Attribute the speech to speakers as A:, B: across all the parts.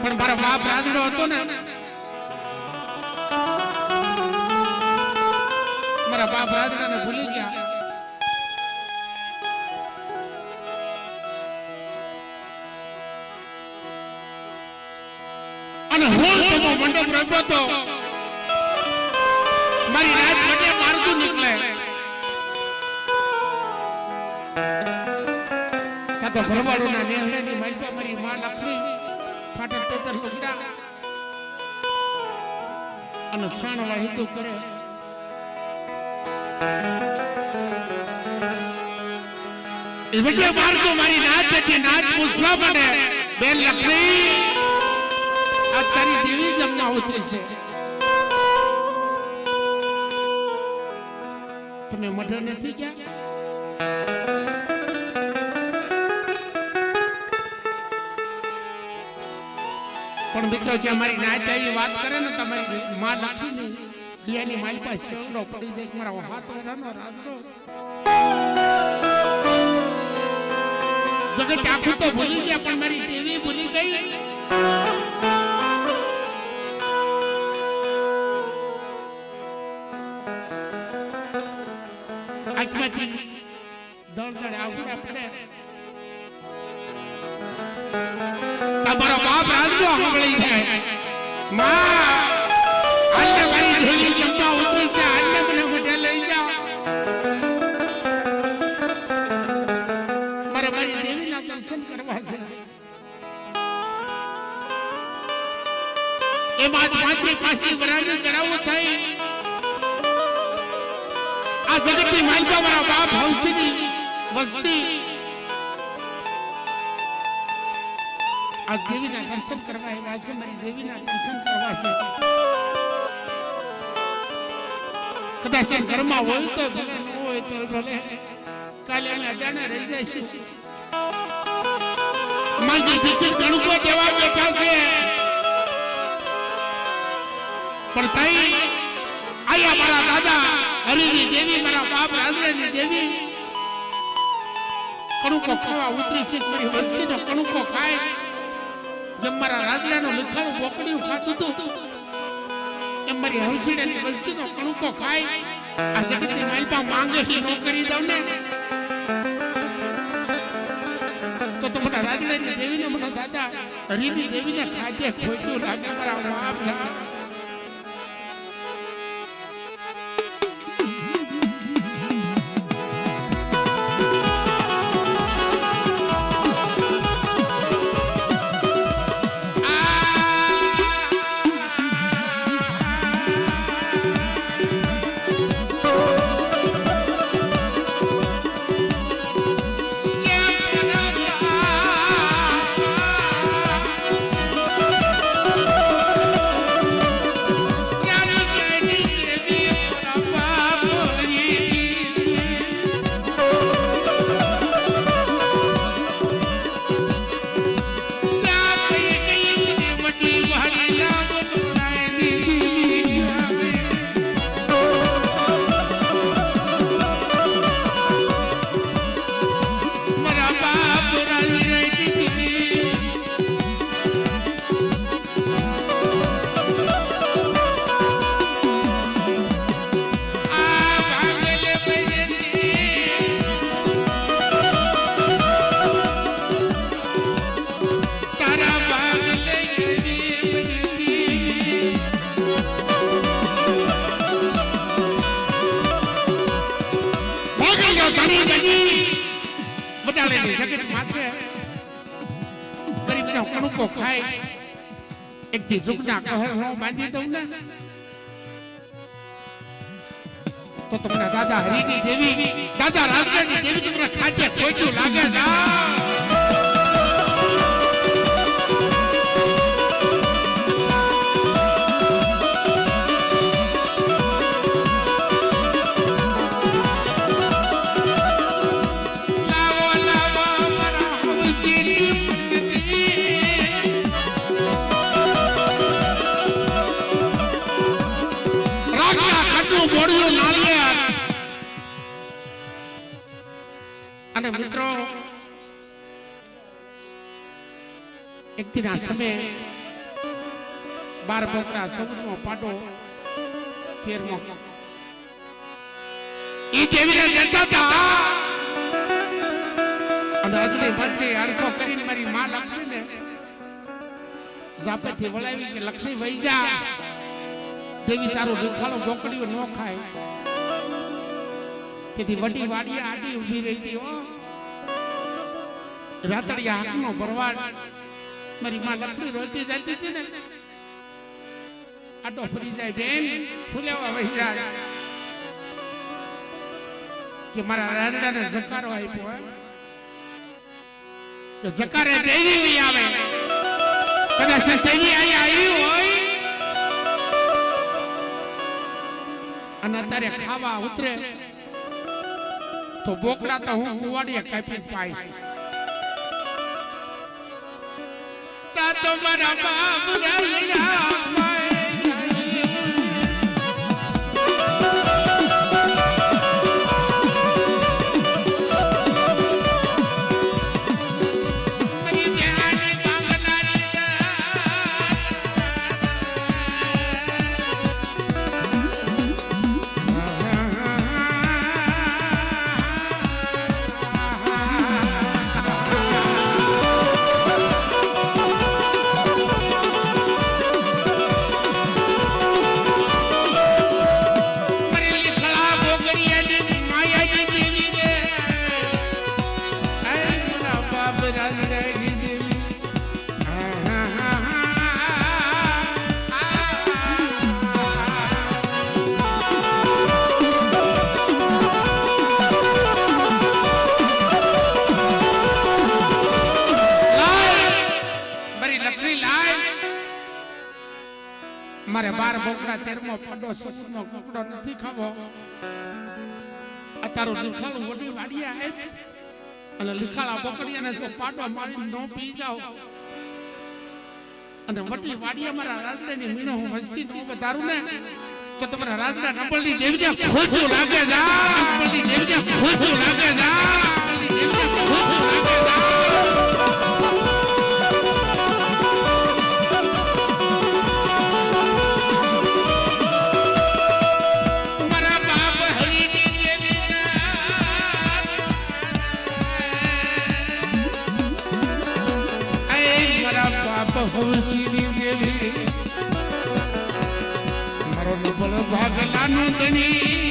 A: પણ મારા બાપ રાજડો હતો ને, મારા બાપ રાજડાને ભૂલી ગયા. અને હું તો મંડપ રમ્યો તો મારી રાત માટે મારતું નીકળે તો ભરવાડોના નેહડાની માલપા મારી માં લખડી ફાટા ટોટલ લુગડા અને સાણવા હિંદુ કરે. એટલે મારતો મારી નાચ હતી, નાચ પૂછવા મને બેન લખડી આ તારી દેવી જમવા ઉતરી છે, તમે મઢ નથી ગયા? પણ મિત્રો જે મારી નાચ આવી વાત કરે ને તમારી માં લખીને એની મારી પાસે સેવડો પડી જાય મારા હાથ વરાનો રાજડો જગત આખું તો ભૂલી ગયા પણ મારી દેવી ભૂલી ગઈ. આંખમાંથી દળદળ આવડા પડે. તમારો બાપ રાજડો સાંભળી જાય માં આજે મારી દેવી જમવા ઉતરી છે, આજે મને મોઢે લઈ જાઓ. મારે મારી દેવીના દર્શન કરવા છે. એમાં 35 વર્ષની ચડાવો થઈ. આ જગતની માલપા મારા બાપ હવસીની વસ્તી આ દેવીના દર્શન કરવા આવ્યા છે. મારી દેવીના દર્શન કરવા છે. કદાચ ઘરમાં હોય તો ભલે ન હોય તો ભલે કાલે અડાણે રહી જાય છે. માજી દીકરી ગણકો દેવા બેઠા છે પણ તઈ આયા મારા દાદા હરિની દેવી, મારા બાપ રાજડાની દેવી કણુકો ખાવા ઉતરી છે. મારી વસ્તીનો કણુકો ખાય જેમ મારા રાજડાનું લીખાણું બોકડીયું ખાતું હતું એમ મારી હવસીડાની વસ્તીનો કણુકો ખાય. આ જગતની માલપા માંગે ન કરી દઉં ને તો તમારા રાજડાની દેવીને મને દાદા હરિની દેવીને ખાધે ખોટું લાગે. મારા બાપ કણુકો ખાય એક થી ઝુકના કહર હું બાંધી દઉં ને તો તમારા દાદા હરિની દેવી, દાદા રાજડાની દેવી તમને ખાધે ખોટું લાગે છે. અને મિત્રો એક દિન આ સમયે બાર બોકડા સૌનો પાડો તેરમો ઈ દેવીને દેતા હતા અને અજની બદલી અડખો કરીને મારી માં લખીને જાપેથી વળાવી કે લખણી વહી જા દેવી તારો દુખાળો બોકડીઓ ન ખાય તેથી વડી વાડી આડી ઊભી રહી હતી હો રાતડિયા હાથનો ભરવાડ મારી માં લખણી રોતી જતી હતી ને આડો ફરી જાય બેન ફૂલેવા વહી જાય કે મારા રાજરાને જકારો આપ્યો તો જકારે દેવી આવે કદાચ સૈની અહીં આવી હોય અને અત્યારે ખાવા ઉતરે તો બોકડા તો હું કુવાડીએ કાપી પાઈશ તા તો મારા બાપ રાજા મારે બાર બોકડા તેરમો પડો સસનો કકડો નથી ખાવો આ તારો લીખાળું વડી વાડિયા હે અને લીખાળા બોકડીયાને જો પાડો મારી નો પી જાવ અને વડી વાડિયા મારા રાજડાની મીનો હું મસ્જિદ નું વધારું ને તો તમારા રાજડા નંબલની દેવજા ખોટું લાગે જા નંબલની દેવજા ખોટું લાગે જા દેવજા ખોટું લાગે જા હવસીની દેવી મારો નબળ ભાગલાનો ધણી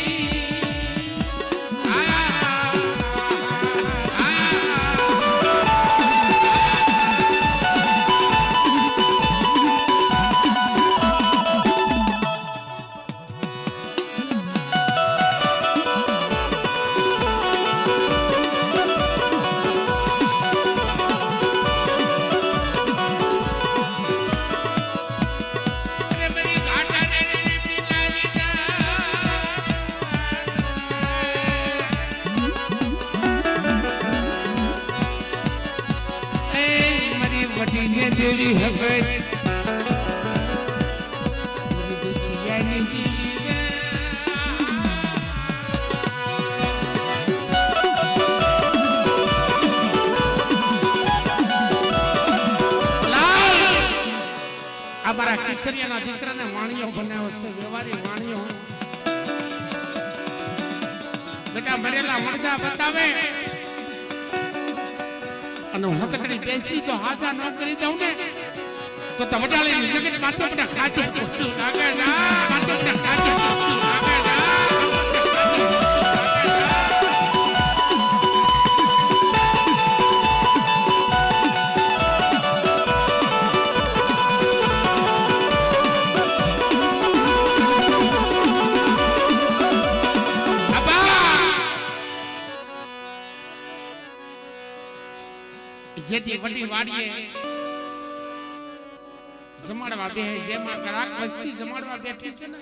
A: દેવી હવે અમારા કિશોરીના દીકરાને વાણીઓ બનાવ્યો છે વ્યવહારી વાણીઓ બેટા મરેલા મળદા બતાવે અને હું તકડી બેસી તો હાજા ન કરી દઉં ને તો તમટાળીની જગત માથે બધા ખાતું પૂછતું લાગે ના માથે બધા ખાતું પૂછતું લાગે ના જેથી વડી વાડીએ જમાડવા બે જેમાં કરાક વસ્તી જમાડવા બેઠી છે ને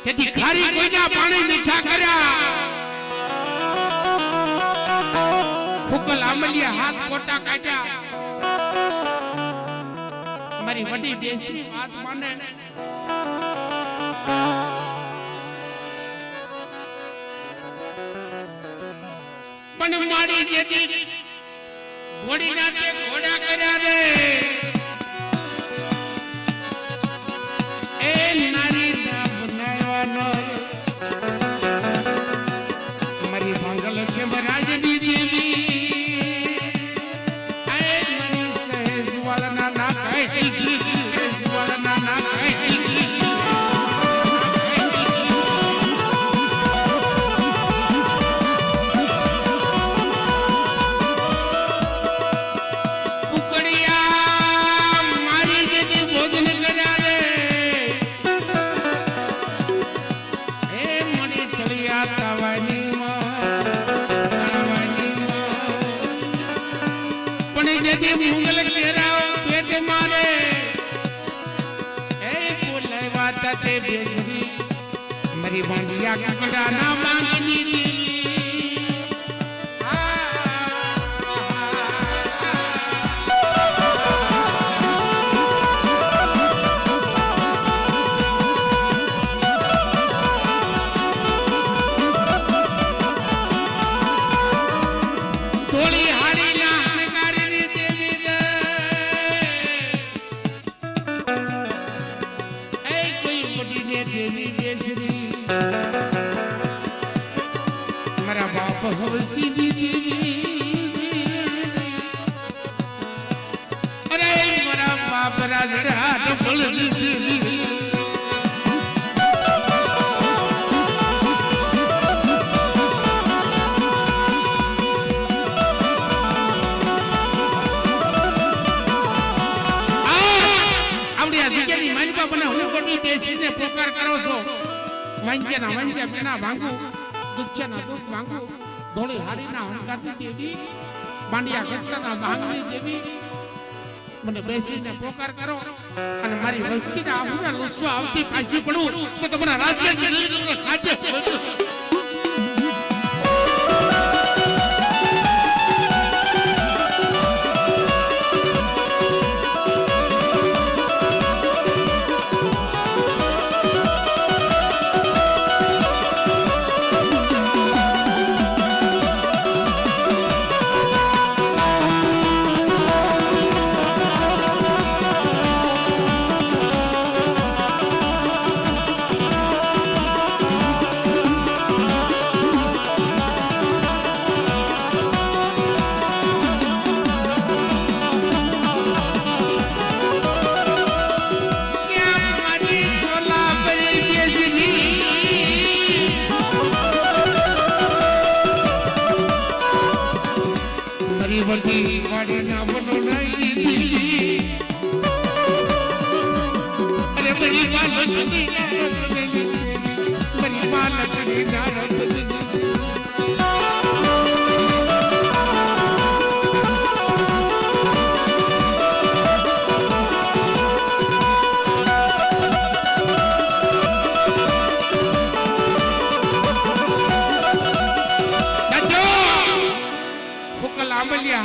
A: તેથી ખારી કોઈના પાણી મીઠા કર્યા ફૂકલ આમલિયા હાથ કોટા કાઢ્યા મારી વડી બેસી વાત માને પણ મારી જેથી ઘોડી નાખે ઘોડા કર્યા રે પણ જેથી મુગલ કેરાઓ પેટ મારે એ બોલાવા તે બેજરી મારી બાંડિયા કકડા ના માંગની દેવી પોકાર કરો છો વાંજ્યાના વાંજ્યા પેના ભાંગુ દુખ્યાના દુઃખ ભાંગુ ધોળી હાડીના હંકારની દેવી બાંડિયા ઘટનાના ભાંગની દેવી મને બેસીને પોકાર કરો અને મારી વસ્તીના આબરૂના લૂછવા આવતી પાછી પડું તો તમારા રાજ્યની ખાદ્ય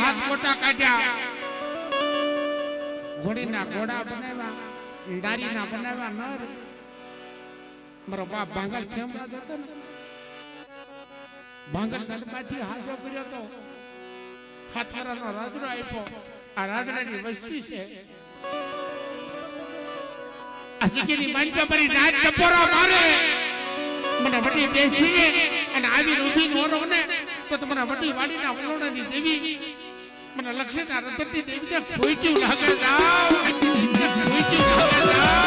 A: હાથ મોટા કાઢ્યા ઘોડીના ઘોડા બનાવ્યા દારીના બનાવ્યા નર મારો બાપ ભાંગલ ખેમવા જતો ને ભાંગલ નરમાંથી હાજો કર્યો તો હાથરાનો રાજડો આપ્યો આ રાજડાની વસ્તી છે આ સિકેની માનપા પરી નાચ ટપોરા મારે મને વટી બેસીને અને આવી ઊભી નોરો ને તો તમારા વટી વાડીના વલોણાની દેવી મને લક્ષ્મીના રતનની દેવીને ખોઈચ્યું લાગે જાવ ખોઈચ્યું લાગે જાવ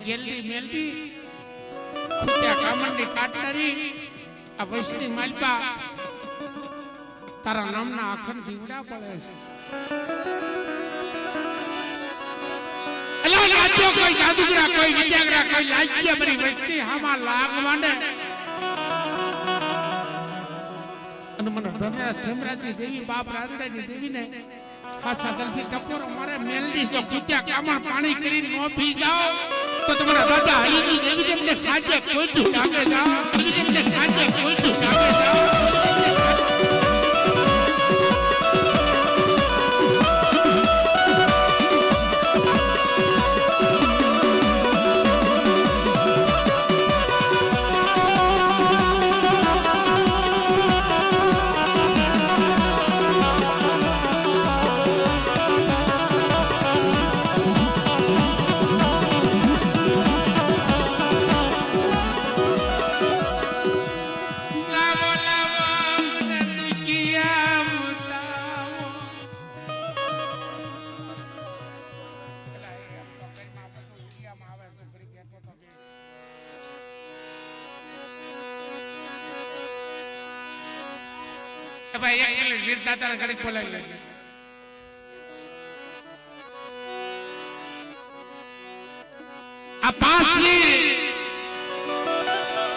A: ગેલરી મેલડી ખુત્યા કામંડી કાટનારી આ વસ્તી માલપા તારા નામના અખંડ દીવડા પડે છે અલા લાજો કોઈ જાદુગરા કોઈ વિદ્યાગરા કોઈ લાજ્ય બરી વસ્તી હામાં લાગવાને અને મને ધન્યા ધમરાજની દેવી બાપ રાજડાની દેવીને ખાસા જલ્દી ટપોરો મારે મેલડી જો ખુત્યા કામણ પાણી કરીને નો પી જાઓ તો તમારા દાદા હરીની દેવી તમને ખાજે કોઈઠું લાગે જાઓ તમને ખાજે કોઈઠું લાગે જાઓ લાવો લાવો ભાઈ એક મિનિટ વીર દાતાને ઘડીક બોલાવી લેજે. આ 5 વીર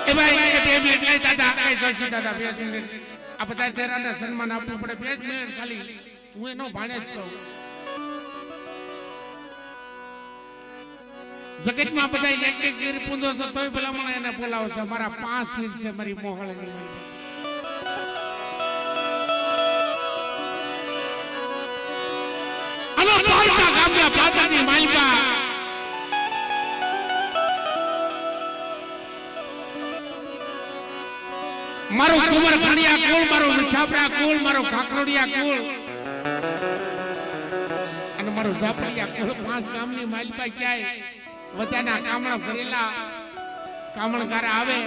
A: એ ભાઈ બે મિનિટ લઈ દાદા કઈ જોઈશે દાદા 2 મિનિટ આ બધા તેરાને સન્માન આપવું પડે 2 મિનિટ ખાલી હું એનો ભાણે જ છું. જગતમાં બધા એક એક વીર પૂંદો છે તોય ભલામણ એને બોલાવો છે. મારા 5 વીર છે મારી મોહળની. અલો પાલકા ગામના પાતાની માલિકા મારો કુંવર ઘડિયા કુળ, મારો મીઠાપરા કુળ, મારો કાકરોડિયા કુળ અને મારો ઝાપડિયા કુળ 5 ગામની માલિકા ક્યાંય વતાના કામણા ભરેલા કામણકાર આવે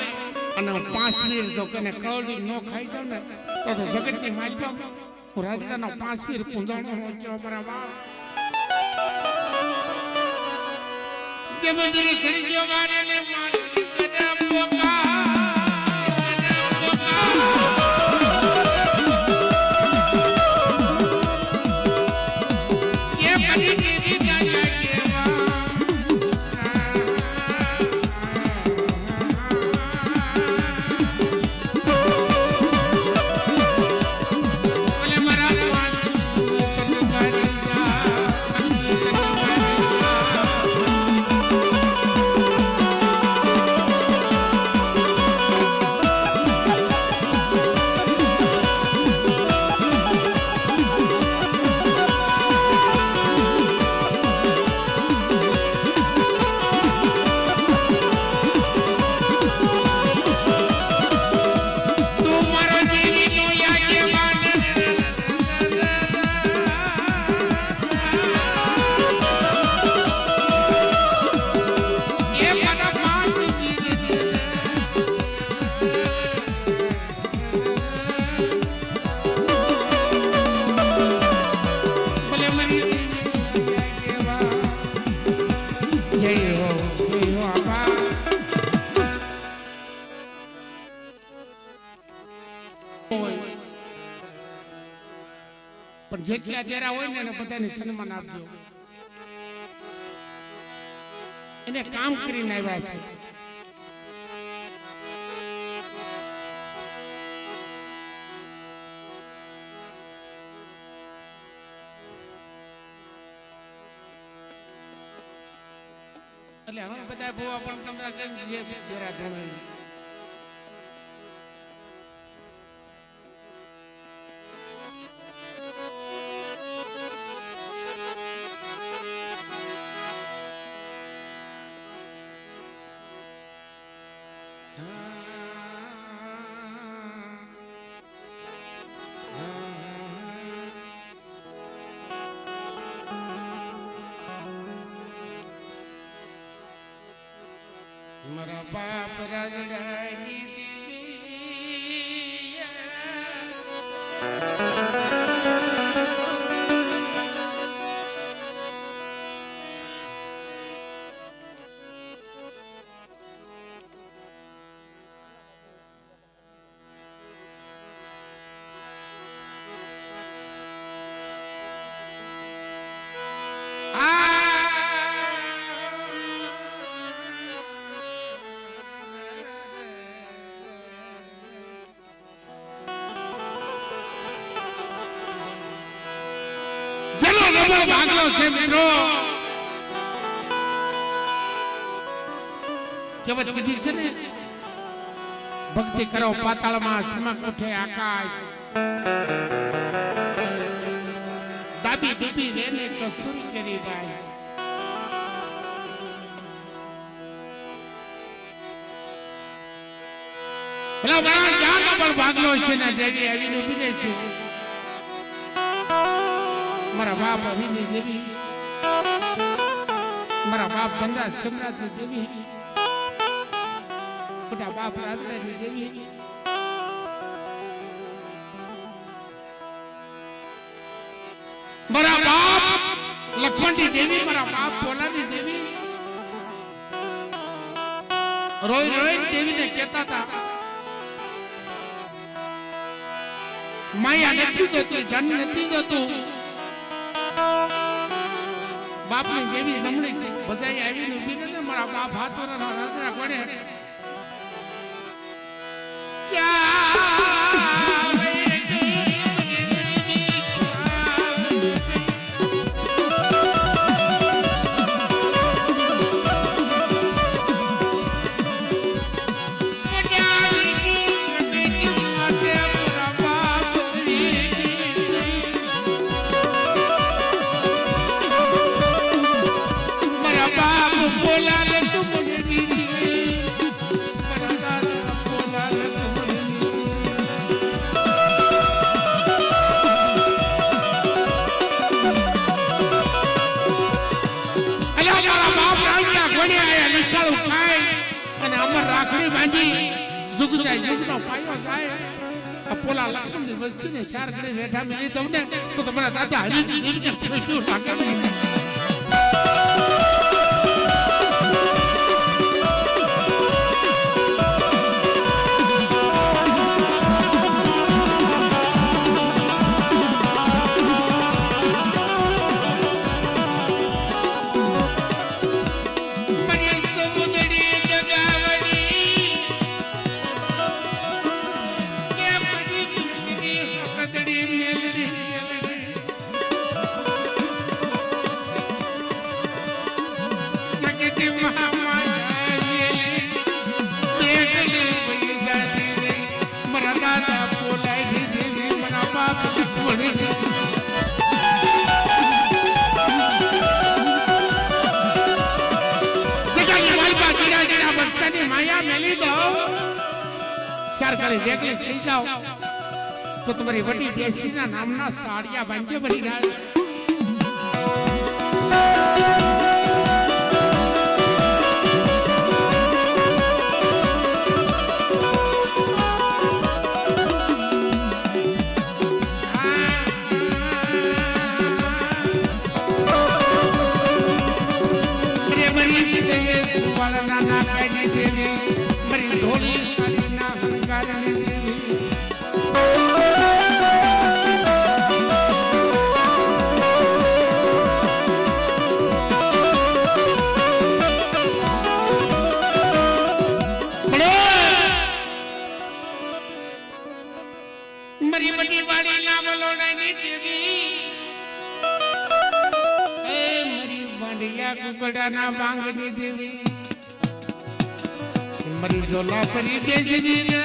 A: અને 5 વીર જો કને કવડી નો ખાઈ જાવ ને તો જગતની માલિકા હું રાજડાનો 5 વીર પૂંજાણો કેવો મારા બાપ જે મંદિરે સરી ગયો ગાને ને મારી કદા પોકા પણ જેટલા દેરા હોય ને એને બધાને સન્માન આપજો. એને કામ કરીને આવ્યા છે. એટલે હવે બધા ભૂવા પણ તમને કેમ જે દેરા ધોવાય મારા બાપ રાજડાની દેવી ભાગલો છે મિત્રો. કહેવત કીધી છે ને ભક્તિ કરો પાતાળમાં સમક ઉઠે આકાશ દાબી દૂબી રેને કસ્તુરી કરી ભાઈ. પેલા મારા જાન પર ભાગલો છે ને દેવી આવીને ઉભી રહે છે. મારા બાપ અભિની દેવી, મારા બાપ ધનરાજ ખમરાજની દેવી, મોટા બાપ રાજડાની દેવી, મારા બાપ લખમણની દેવી, મારા બાપ ભોલાની દેવી રોઈ રોઈ દેવીને કહેતા હતા માયા નથી જતી, ધન નથી જતું. બાપની દેવી જમણી બધાઈ આવીને ઊભી ને મારા બાપ હાથોરાના રાજના કોણે રાખડી બાંધી જુગજાય જુગનો પાયો જાય. પોલા લાખની વસ્તીને ચાર ઘડી રેઠા મેળી દઉં ને તો તમારા દાદા હરી દેવીને ખુશું લાગે. વેગલી થઈ જાઓ તો તમારી વડી બેસીના નામના સાડિયા બાંધ્યો બની જાય. કુકડાના બાંગની દેવી મરી જોલા ફરી બેજની રે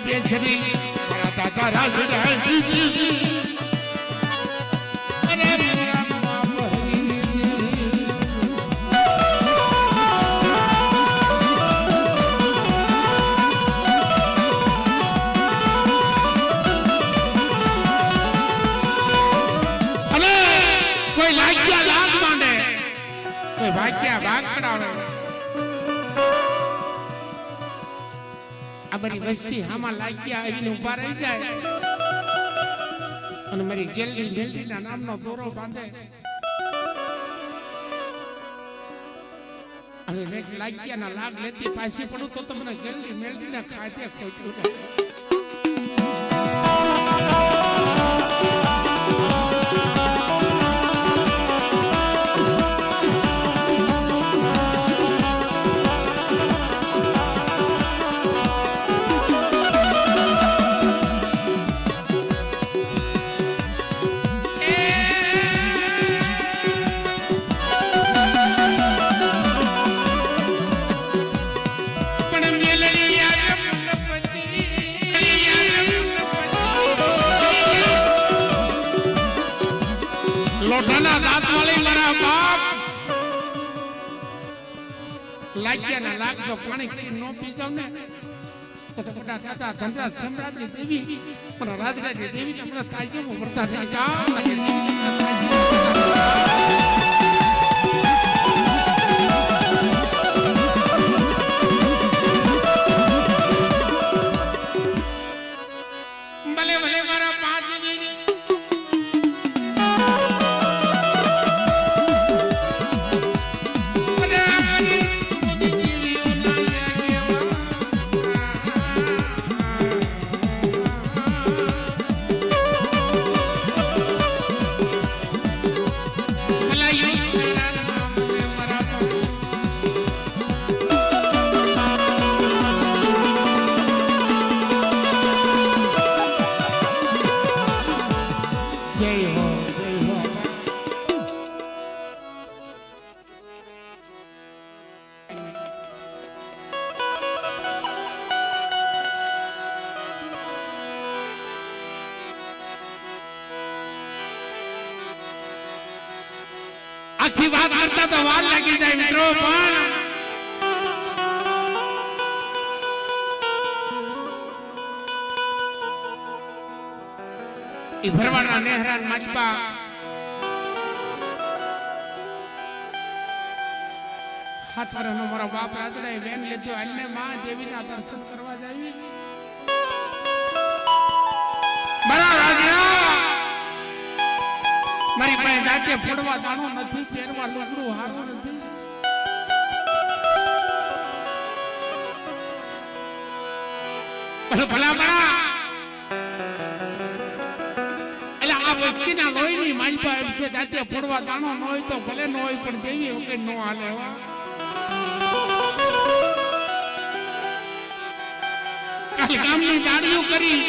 A: બેસરી મારા દાદા રાજ અરે મારા બાપ અને કોઈ લાગ્યા લાગ માંડે, કોઈ ભાગ્યા ભાગ પડાવે. મારી વસ્તી આમાં લાગ્યા આવીને ઉભા રહી જાય અને મારી ગેલડી મેલડીના નામનો દોરો બાંધે અને લાગ્યાના લાગ લેતી પાછી પડું તો તમને ગેલડી મેલડીના ખાતે ખોટું લોઢાના દાંત વાળી મારા બાપ લાગ્યાના લાગજો પાણી કરી નો પી જાવ ને તો મોટા દાદા ધનરાજ ખમરાજની દેવી પણ રાજગાની દેવી આપણે તાજ્યમાં વર્તા થઈ જાવ આખી વાત કરતા તો વાર લાગી જાય મિત્રો પણ ઈ ભરવાડના નેહરાન માજપા હાથ વાળાનો મારો બાપ રાજડાએ વેન લીધો અન્ય માં દેવીના દર્શન કરવા જાવી મારા રાજ્યા મારી પાસે દાંતે ફોડવા દાણો નથી પહેરવા લુગડું હારું નથી ભલા ભલા એટલે આ વસ્તીના લોહીની માલપા છે દાંતે ફોડવા દાણો ન હોય તો ભલે ન હોય પણ દેવી વગર નો હાલે કાલ ગામની દાડીઓ કરી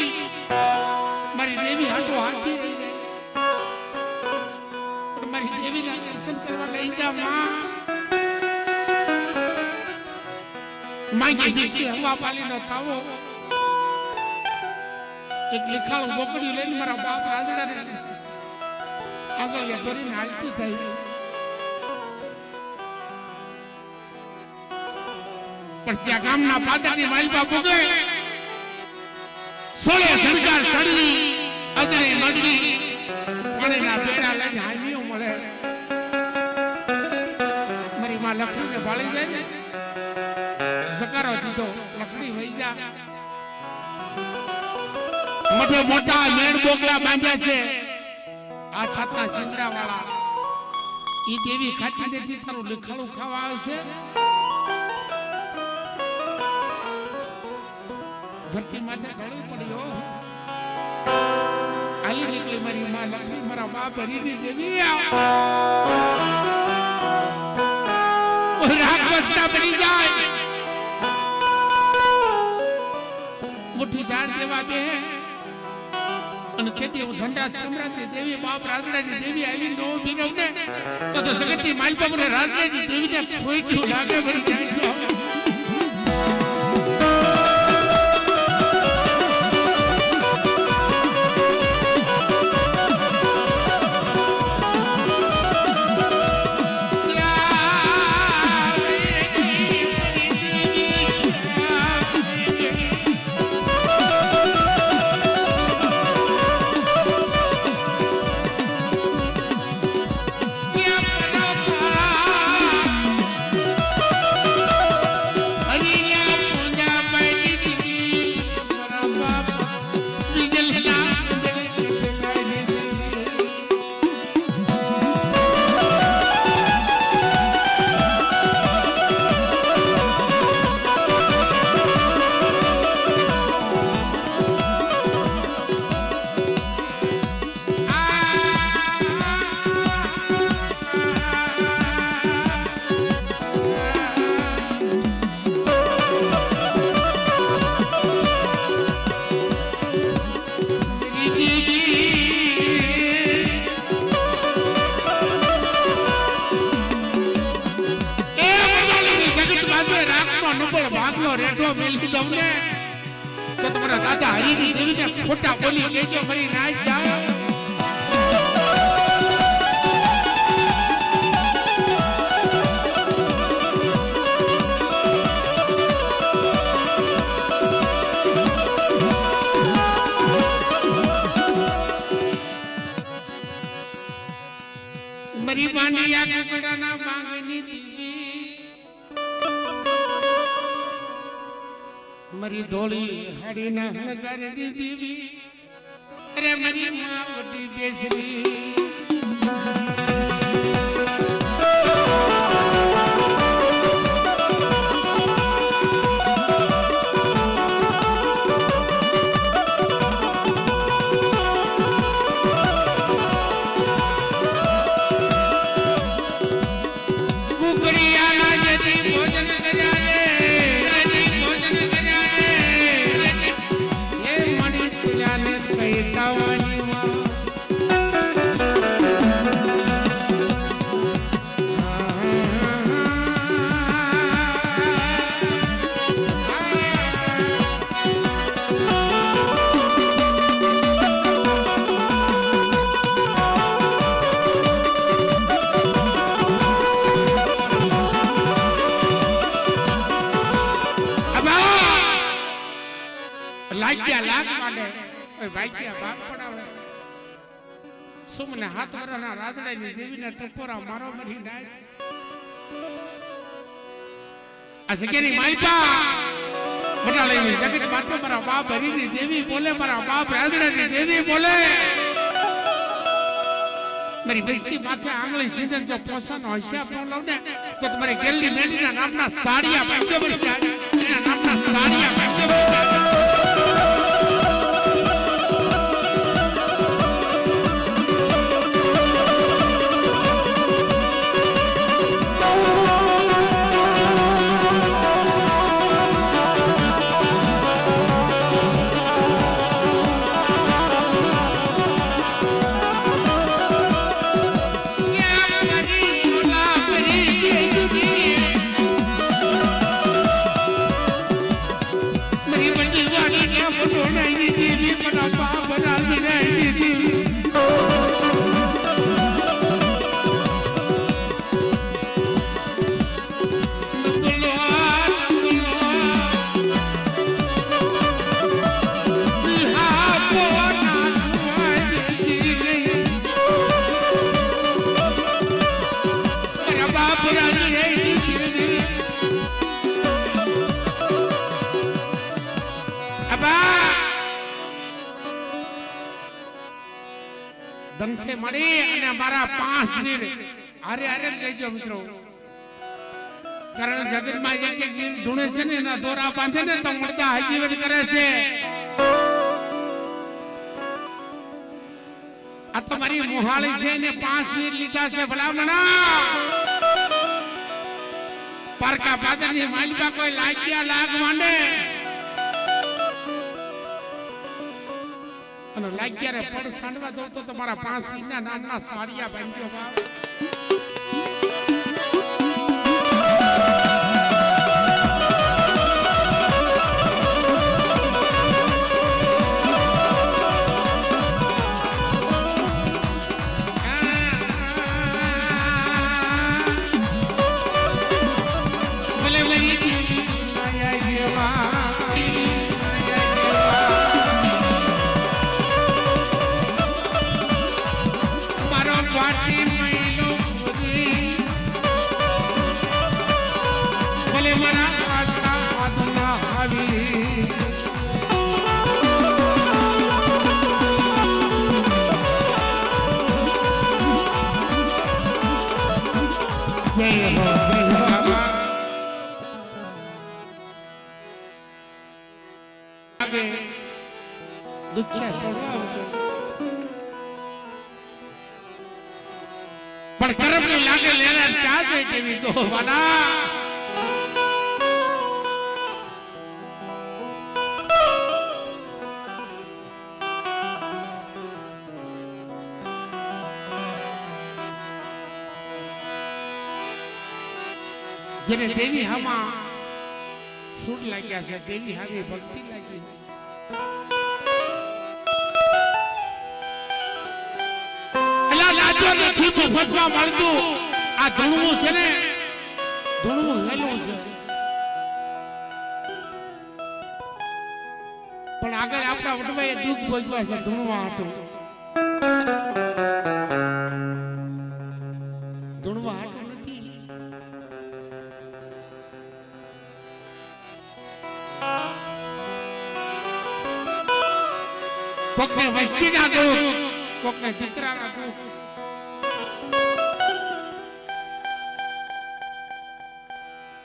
A: મારી દેવી હાટો હાથી મારી દેવીના દર્શન કરવા લઈ જા માં દીકરી હવા પાલીનો તાવો એક લીખાળું બોકડી લઈને મારા બાપ રાજડાને આગળ ધરીને હાલતી થઈ પણ ત્યાં ગામના પાદરની માલપા પૂગે સોળે સરકાર સડવી અજરે મગડી પાણીના બેડા લઈને હામીઓ મળે મારી માં લખડીને ભાળી જાય ને સકારો દીધો લખડી વહી જા મોટો મોટા મેણ બોકડા બાંધ્યા છે આ થાતના સિંગડા વાળા ઈ દેવી ખાતી નથી તારું લીખાડું ખાવા આવશે ધરતી માથે ઢળી પડ્યો આલી નીકળી મારી માં લખડી મારા બાપ હરીની દેવી રાત બચતા બની જાય મુઠ્ઠી ઝાડ દેવા બે અને ખેતી ધનરાજ ખમરાજની દેવી બાપ રાજડાની દેવી આવી નો બીરવ ને તો જગતની માલપા મને રાજડાની દેવીને કોઈ કેવું લાગે ભરી જાય તો રેડો મેલી દઉં ને તો તમારા દાદા હરીની દેવીને ખોટા બોલી કેજો મરી ના જાઓ આ કુકડાના બાંગની દીવી મરી ધોળી હાડીના હણગારી દીધી અરે મરી માવડી બેસરી સુમને હાથ વરાના રાજડાની દેવીના ટકોરા મારો મરી નાય આ સકેરી માલપા બટાળીની જગત માથે મારા બાપ હરીની દેવી બોલે મારા બાપ રાજડાની દેવી બોલે મારી બેસ્તી માથે આંગળી સીધન જો પોસાનો હોશિયાર ન લઉં ને તો તમારી ગેલની મેલીના નામના સાડિયા પાંચો મરી જાય એના નામના સાડિયા પાંચો મરી જાય દંશે મળી અને મારા 5 વીર આરે આરે લેજો મિત્રો કારણ જગતમાં એક એક વીર ધૂણે છે ને એના દોરા બાંધે ને તો મળતા હજીવન કરે છે આ તો મારી મોહાળી છે ને 5 વીર લીધા છે ભલામણા પરકા પાદરની માલિકા કોઈ લાગ્યા લાગ માંડે અને લાગ્યારે પડ સાંડવા દો તો તમારા 5 વીરના નામના સાડિયા બાંધ્યો બાપ પણ કરમ ની લાગે લેલા ચા દે કેવી દો વાલા જેને દેવી હામાં સૂટ લાગ્યા છે દેવી હામી ભક્તિ લાગી નથી ફટવા મળતું આ ધૂણવું છે ને ધૂણવું હેલું છે પણ આગળ આપણા વડવાએ દુઃખ ભોગવ્યા છે ધૂણવા હતું ધૂણવા કોકને વસ્તીના દુઃખ, કોકને દીકરાના દુઃખ.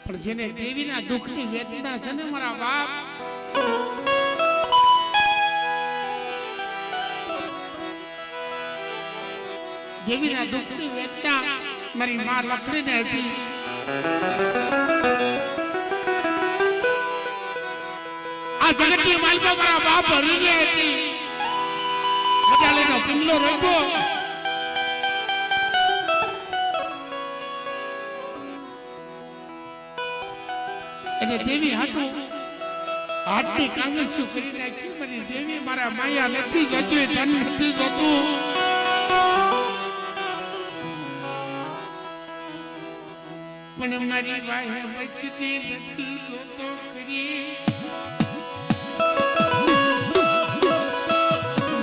A: પણ જેને દેવીના દુઃખની વેદના છે ને મારા બાપ, દેવીના દુઃખની વેદના મારી માં લખડીને હતી. આ જગતની માલમાં મારા બાપ હરીને હતી. બજાલેનો કિલ્લો રોક્યો. અને દેવી હાટું હાથની કાંગળીઓ કરી નાખી. મારી દેવી મારા માયા નથી જતી, ધન નથી જતું. પણ મારી વાહે વચતી નથી જોતો કરી.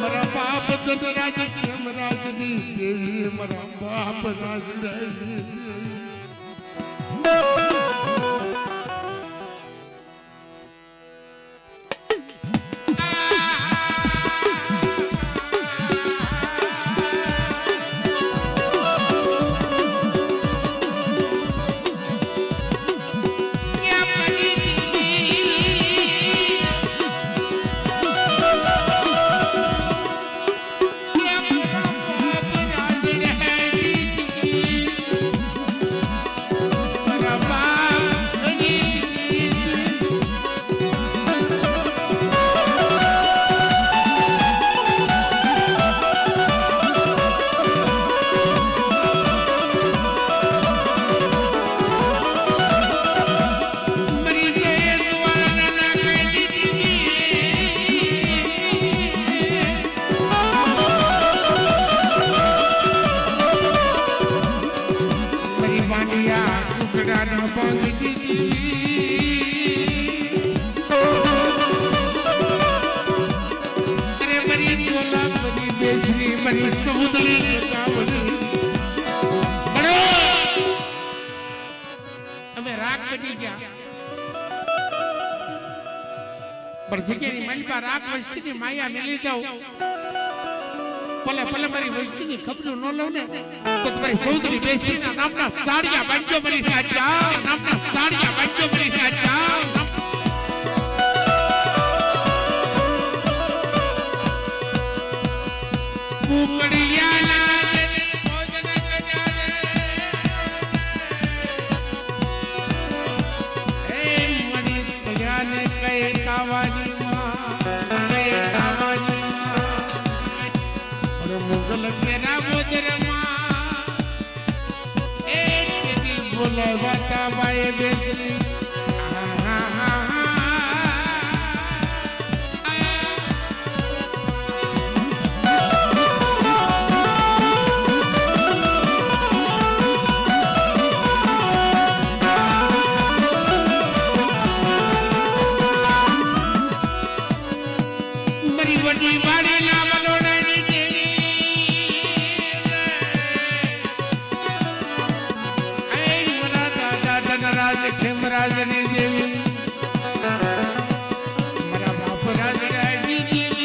A: મારા બાપ ધનરાજ યમરાજની દેવી, મારા બાપ રાજરાજની દેવી. માયા મેલી દઉં. ભલે ભલે મારી વસ્તીની ખબર ન લઉં ને તો તમારી સૌદરી બેસીના નામના સાડિયા બાંધજો મરી રાજા, નામના સાડિયા બાંધજો મરી રાજા. રાજની દેવી મારા બાપ રાજની દેવી.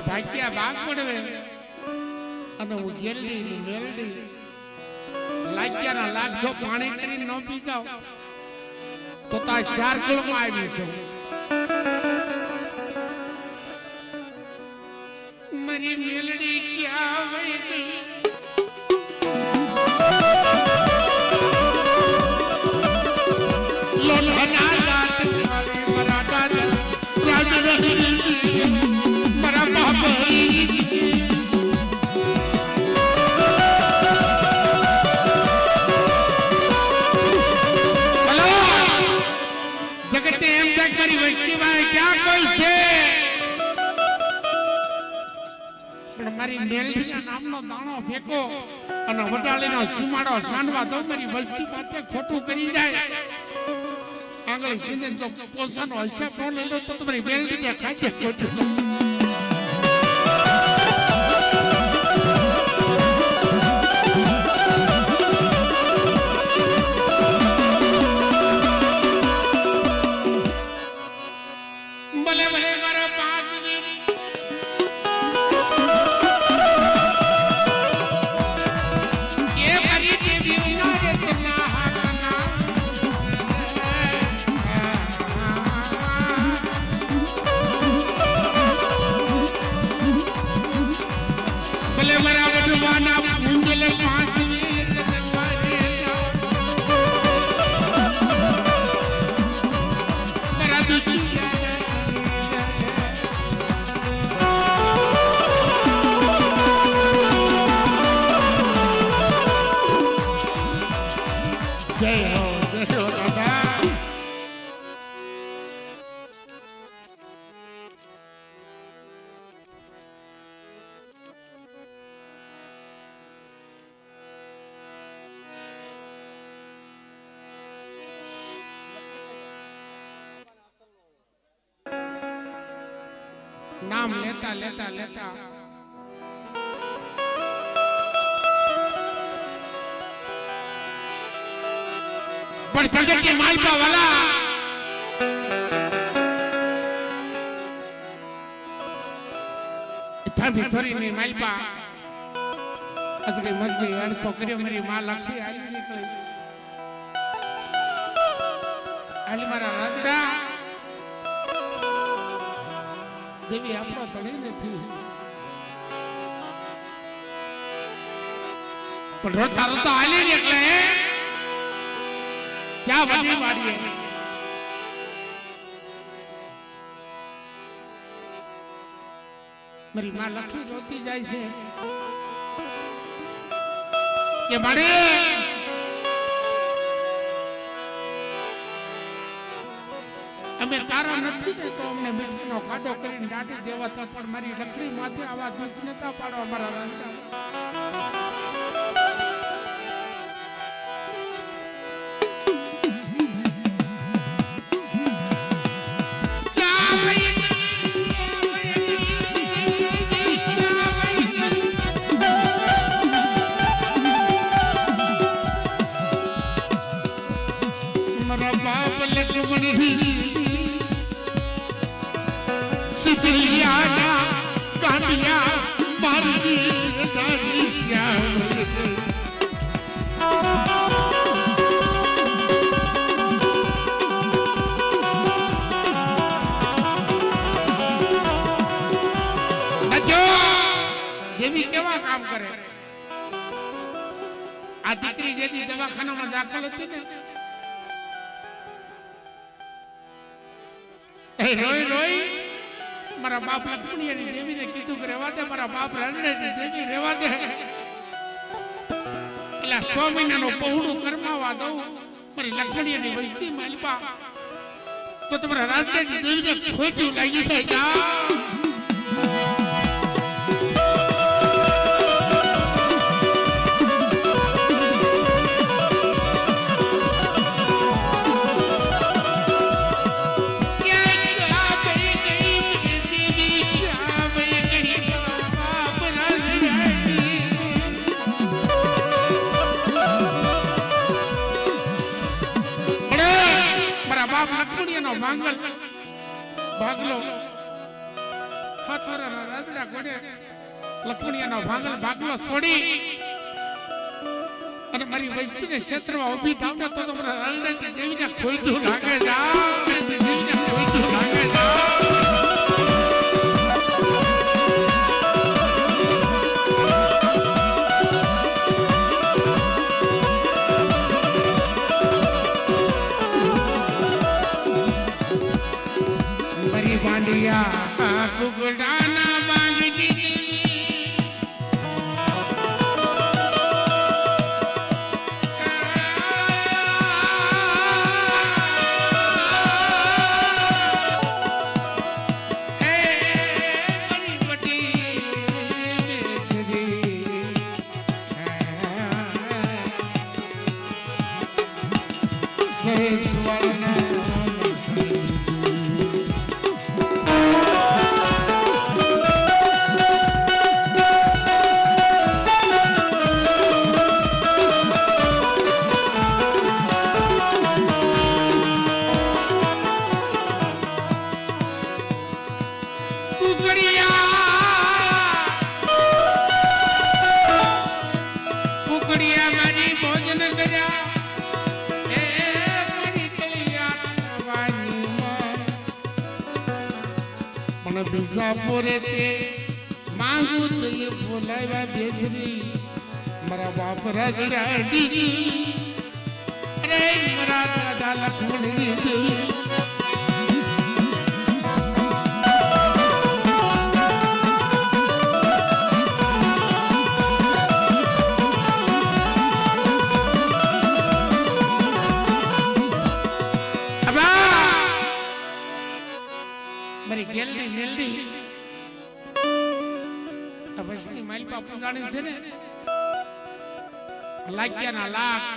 A: ભાગ્યા બાગ પડવે અને હું ગેલડી મેલડી લાગ્યાના લાખ જો પાણી કરીને ન પી જાવ તો તા ચાર કુળમાં આવી છે. મારી મેલડી ક્યાં વઈ ગઈ? લોઢાના દાંત મારી મરાઠા રાજ રહી મારા બાપ જગતે એમ કરી વસ્તીમાં ક્યાં કોઈ છે પણ મારી મેલડીના નામનો દાણો ફેંકો અને વડાલીનો સીમાડો સાંડવા દો મારી વસ્તી માથે ખોટું કરી જાય આગળ સીને જો પોસાનો હિસાબ ન લઈ લો તો તમારી બેલડીને ખાતે ખોટું નામ લેતા લેતા લેતા પણ જગત કે માલપા વાલા થાભી થોરી ની માલપા અસકે મજબી અડ તો કર્યો મારી માં લખી આલી નીકળી આલી મારા રાજડા દેવી આપણો તણી નથી પણ રોતા રોતા આલી ને એટલે ક્યાં વડી વાડીએ મારી માં લખી રોતી જાય છે કે મારે અમે તારા નથી ને તો અમને મીઠીનો ખાડો કરીને દાટી દેવાતા પણ મારી લકડી માથે આવા દુઃખ નતા પાડવા મારા રાજા મારા બાપ લક્ષ્મણ સિતરિયાના કાંડિયા મારી દાદી દેવી કેવા કામ કરે આ દીકરી જેથી દવાખાનામાં દાખલ હતી ને રોઈ રોઈ મારા બાપ લક્ષ્મણીની દેવીને કીધું કે રેવા દે મારા બાપ રણની દેવી રેવા દે એટલે 100 મહિનાનું પહોળું કરમાવા દઉં મારી લક્ષ્મણીની વસ્તી માલપા તો તમારા રાજની દેવીને ખોટું લાગી જાય લક્ષ્મણીનો માંગલ ભાગલો હાથોરાના રાજડા ઘોડે લક્ષ્મણીનો ભાગલો છોડી અને મારી વસ્તીને ક્ષેત્રમાં ઊભી થાવ ને તો તમારા રણની દેવીને ખોલતું લાગે જાવ દેવીને ખોલતું લાગે જાવ કુકડાના બાંગડી પોરે તે માંગુ તો એ બોલાવ્યા બેસરી મારા બાપ રાજડા દીદી અરે મારા દાદા લખમણ દીદી મારી ગેલરી મેલડી વસની માઇલ બાપુ જાણે છે ને લાગ્યાના લાખ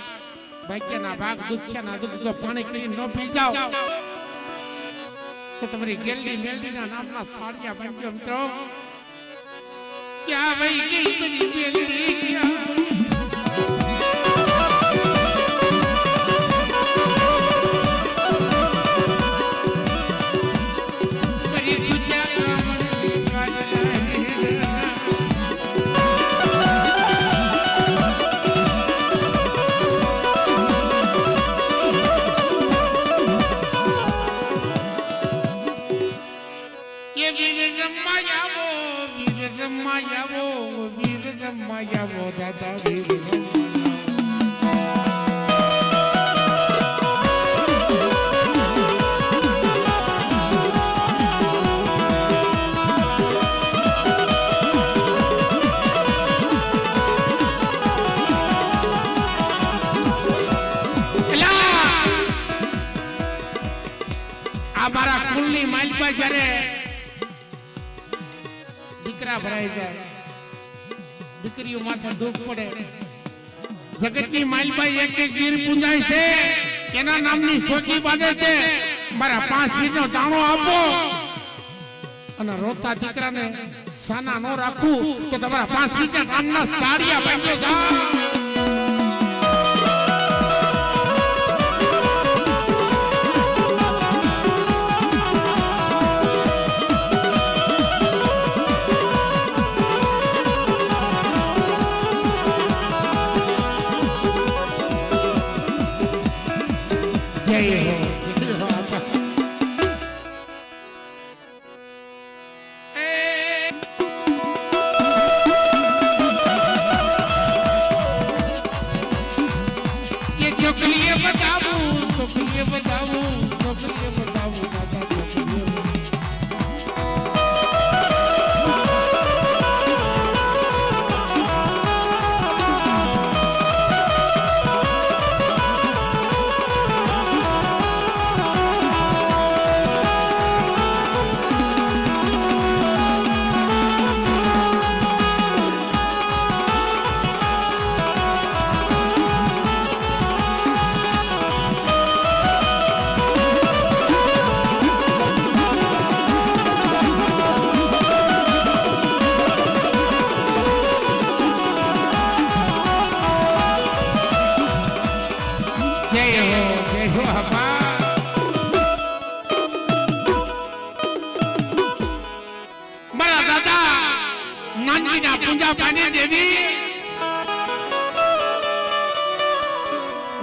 A: ભાગ્યના ભાગ દુખ્યાના દુઃખ જો પાણી કરીને ન પી જાઓ તો તમારી ગેલરી મેલડીના નામના સાડિયા બાંધ્યો મિત્રો ક્યાં વહી ગઈ મારી ગેલરી ક્યાં દાદા આ મારા કુલની માલપા જ્યારે દીકરા ભરાઈ જાય દીકરીઓ માથે દુઃખ પડે જગતની માલબાઈ એક એક ગીર પૂંજાય છે એના નામની સોચી બાંધે છે મારા 5 વીરનો દાણો આપો અને રોતા દીકરાને સાના નો રાખું તો તમારા 5 વીરના નામના સાડિયા બાંધે જા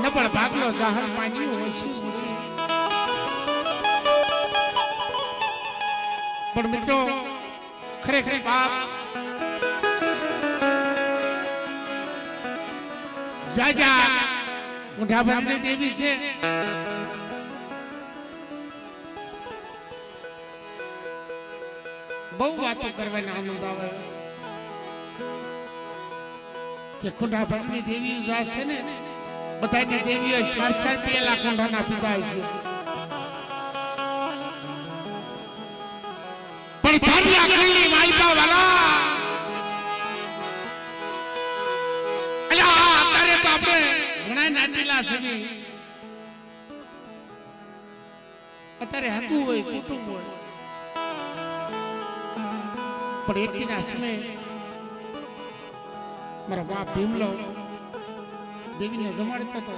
A: નબળ ભાગલો જાહર પાણી હોય છે પણ મિત્રો ખરેખર બાપ જાજા ઊંઢાભાની દેવી છે બહુ વાતો કરવાનો આનંદ આવે કે કુંડાભાની દેવી જાશે ને બધાની દેવીઓ 4 પેલા કુંડાના પીધાય છે પણ તારી આખરી માલપા વાલા અલા તારે તો આપણે ઘણા નાટીલા છે તારે હકુ હોય કુટુંબ હોય પણ એકના સમયે મારા બાપ ભીમલો દેવીને જમાડતો હતો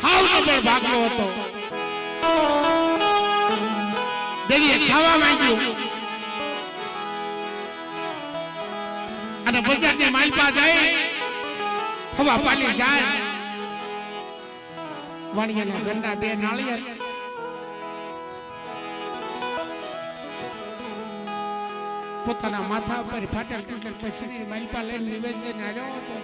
A: હાવ નબળ ભાગલો હતો દેવીએ ખાવા માંગ્યું અને બજારની માલપા જાય હવા પાલી જાય વાણિયાના ઘરના બે નાળિયેર પોતાના માથા ઉપર ફાટેલ તૂટેલ પછી માલપા લઈને નિવેદ લઈને આવ્યો હતો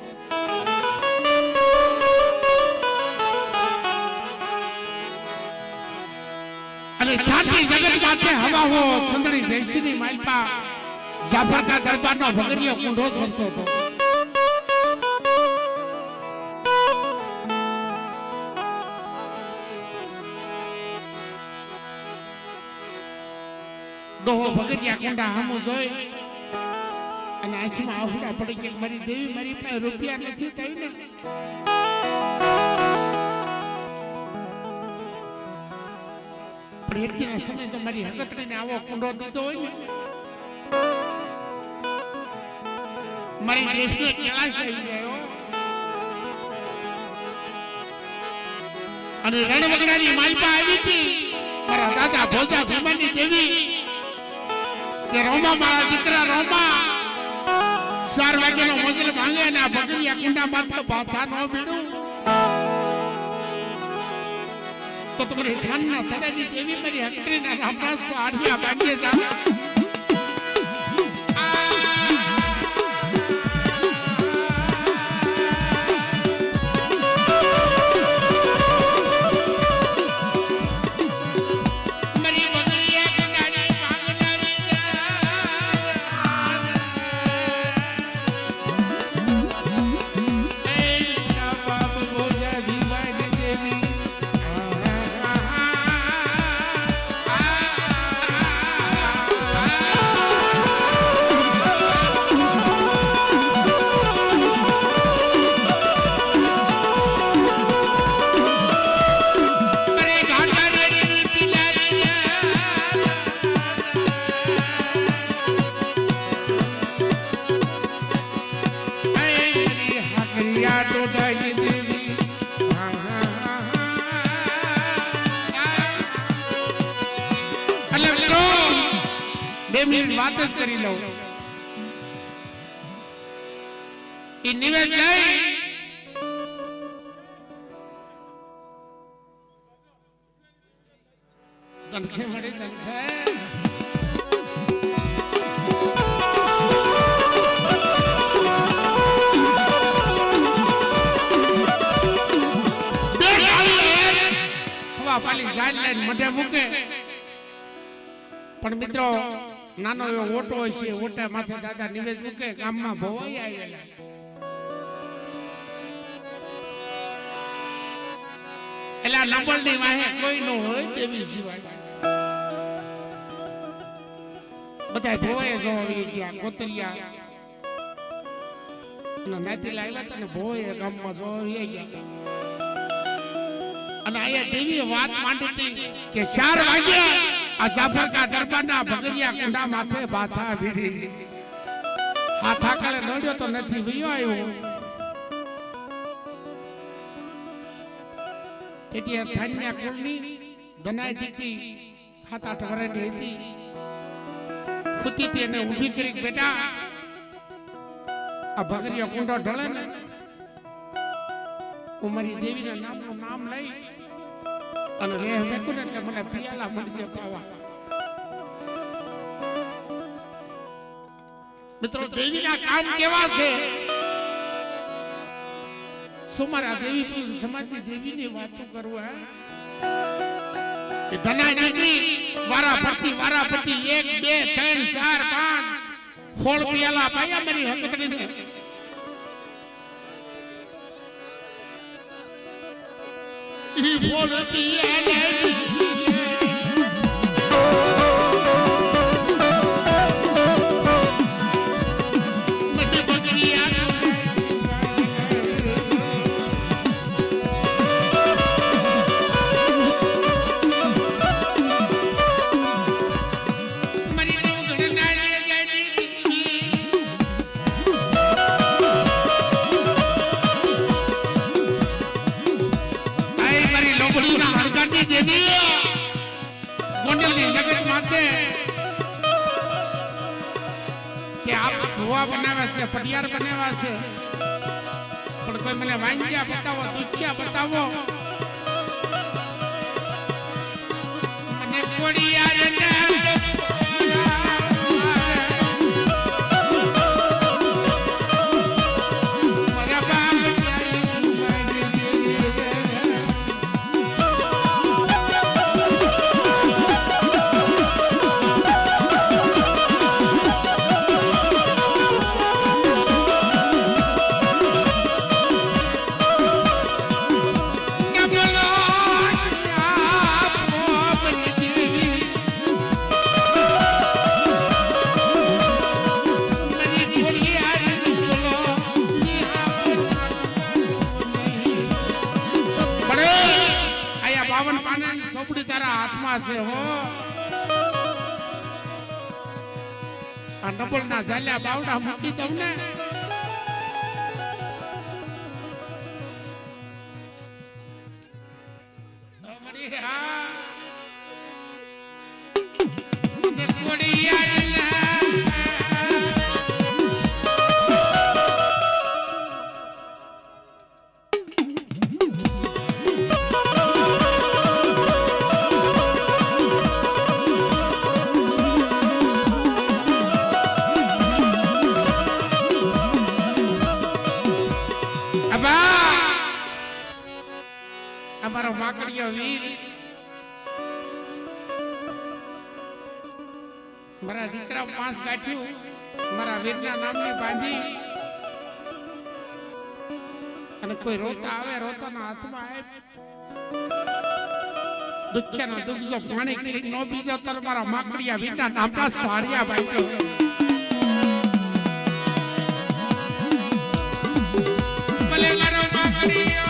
A: અને જાતિ જગત માથે હવા હો ચંદડી ભેંસીની માલપા જાફર કા દરબારનો ભગરિયો કુંડો છલતો હતો ડોહો ભગરિયા કુંડા હામુ જોઈ અને આંખમાં આહુડા પડી કે મારી દેવી મારી પાસે રૂપિયા નથી થઈ ને પણ એકના સમય તો મારી હકતડીને આવો કુંડો દીધો હોય ને મારી દેશને કેળાશ આવી ગયો અને રણવગડાની માલપા આવી હતી મારા દાદા ભોજા ભીમાની દેવી કે રોમા મારા દીકરા રોમા 4 વાગ્યાનો મજલ ભાંગે અને આ ભગરિયા કુંડા માથે બાથા ન ભીડું તો તમારી ધ્યાનના તળેની દેવી મારી હકતરીના રામના સાડિયા બાંધે જા વાત જ કરી લઉં એ નિવેદ લઈ ધનસે મળે ધનસે હવા પાલી ગાડ લઈને મઢે મૂકે પણ મિત્રો નાનો એવો ઓટો હોય છે ઓટા માથે દાદા નિવેદ મૂકે ગામમાં ભવાઈ આવેલા એલા નંબરની વાહે કોઈ નો હોય દેવી સિવાય બધા ભવાઈ જોવી ગયા કોતરિયા અને નાતી લાવ્યા હતા ને ભવાઈ ગામમાં જોવી ગયા અને આયા દેવીએ વાત માંડી હતી કે 4 વાગ્યા આ જાફર કા દરબારના ભગરિયા કુંડા માથે બાથા ભીડી હાથ આકાળે નડ્યો તો નથી વયો આવ્યો તેથી થાન્યા કુળની દનાઈ દીકરી 7-8 વર્ષની હતી ખુતી એને ઊભી કરી બેટા આ ભગરિયા કુંડો ઢળે ને હું મારી દેવીના નામનું નામ લઈ અને રેહ મેકું ને એટલે મને પિયાલા મળજે પાવા મિત્રો દેવીના કામ કેવા છે સુમારા દેવી સમાજની દેવીની વાતો કરવા એ ધનાઈ દીકરી વારાફરતી 1 2 3 4 5 હોળ પિયાલા પાયા મારી હકતડીને ઈ હોળ પિયાલા દેવી ગોંડલની નગર માથે કે આપ ભુવા બનાવ્યા છે, પટિયાર બનાવ્યા છે, પણ કોઈ મને વાંજ્યા બતાવો, દુખ્યા બતાવો. મને કોડિયાર છે હો. આ ડબલ ના ઝાલ્યા બાવડા મૂકી દઉં ને અમારો માકડીયો વીર મારા દીકરા 5 ગાંઠ્યું મારા વીરના નામની બાંધી અને કોઈ રોતા આવે રોતાના હાથમાં આવે દુખ્યાના દુઃખ જો પાણી કરી નો બીજો તર મારા માકડીયા વીરના નામના સારિયા બાંધ્યો. ભલે મારો માકડીયો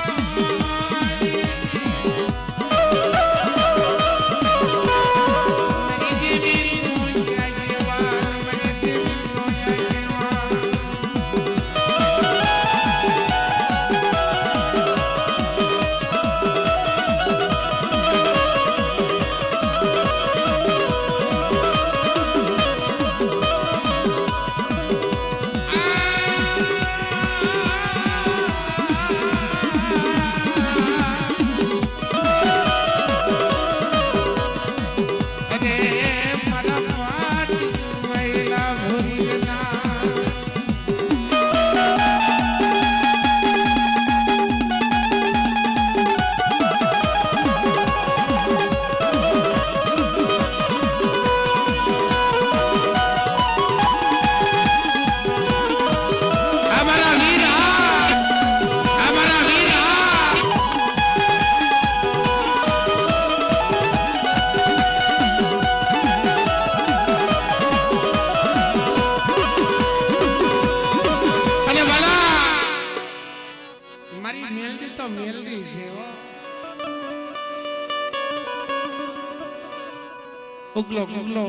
A: ઉગલો ઉગલો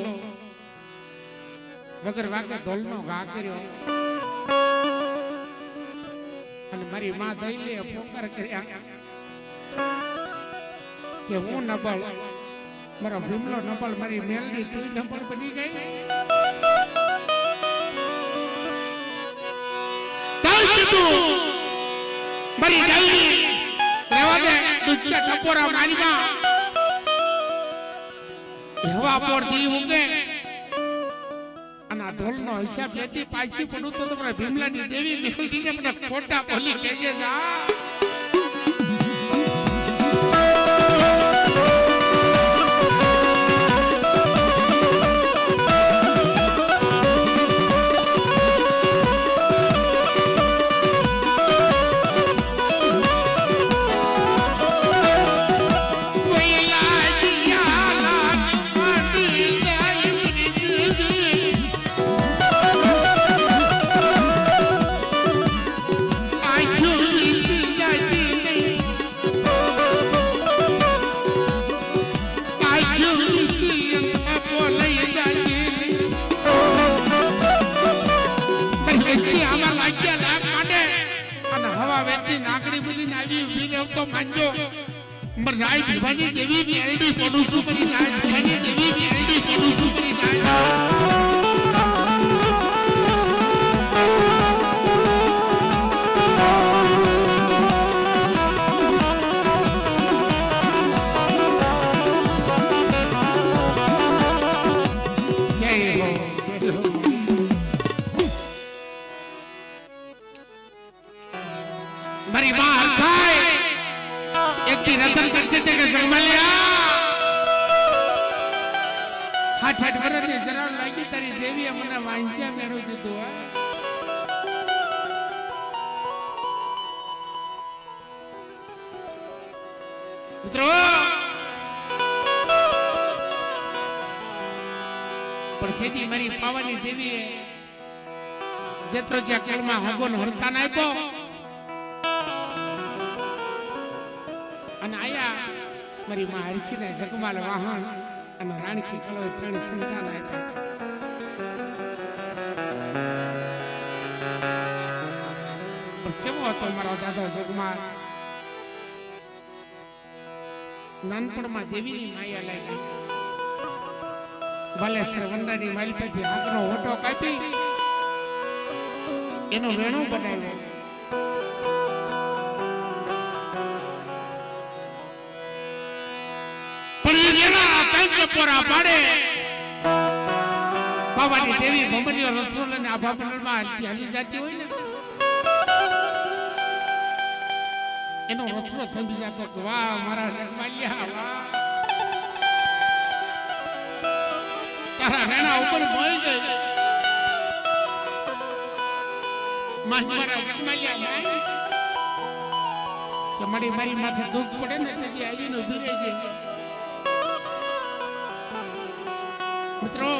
A: વગર વાગે ધોલનો ઘા કર્યો અને મારી માં દઈ લે પોકાર કર્યા કે હું નબળ મારો ભીમલો નબળ મારી મેલડી તું નબળ બની ગઈ. મારી દઈ રેવા દે દુચ્ચા ટપોરા મારીમાં હવા પર દી ઉગે અને આ ઢોલનો હિસાબ લેતી પાછી પડું તો તમારા ભીમલાની દેવી મેલડીને મને ખોટા બોલી કહેજે જા. રાય ભવાની દેવી ની એલડી પડું છું કરી રાય ભવાની દેવી ની એલડી પડું છું કરી રાય મારી માં હરખાય એક દી રતન કરતી તે કે જગમાલિયા હાથ વરને જરા લાગી તારી દેવીએ મને વાંચ્યા મેળવી દીધું મિત્રો પણ ખેતી મારી પાવાની દેવીએ જેત્રો જ્યાં કેળમાં હગોન હરતા ના આપ્યો અને આયા મારી માં હરખીને જગમાલ વાહન અને રાણકી કળો ત્રણ સંતાન આપ્યા પણ કેવો હતો મારો દાદો જગમાલ નાનપણમાં દેવીની માયા લાગી વાલેશ્વર વંડાની માલ પરથી આગનો ઓટો કાપી એનો વેણો બનાવ્યો પોરા પાડે બાબાની દેવી ભમરીઓ રસોલ અને આભા મંડળમાં હાલી જતી હોય ને એનો રસલો થંભી જતો કે વાહ મારા જગમાલિયા વાહ તારા રેણા ઉપર મોઈ ગઈ મારા જગમાલિયા લાઈ કે મારી માથે દુઃખ પડે ને તેથી આવીને ઉભી રહી જાય મિત્રો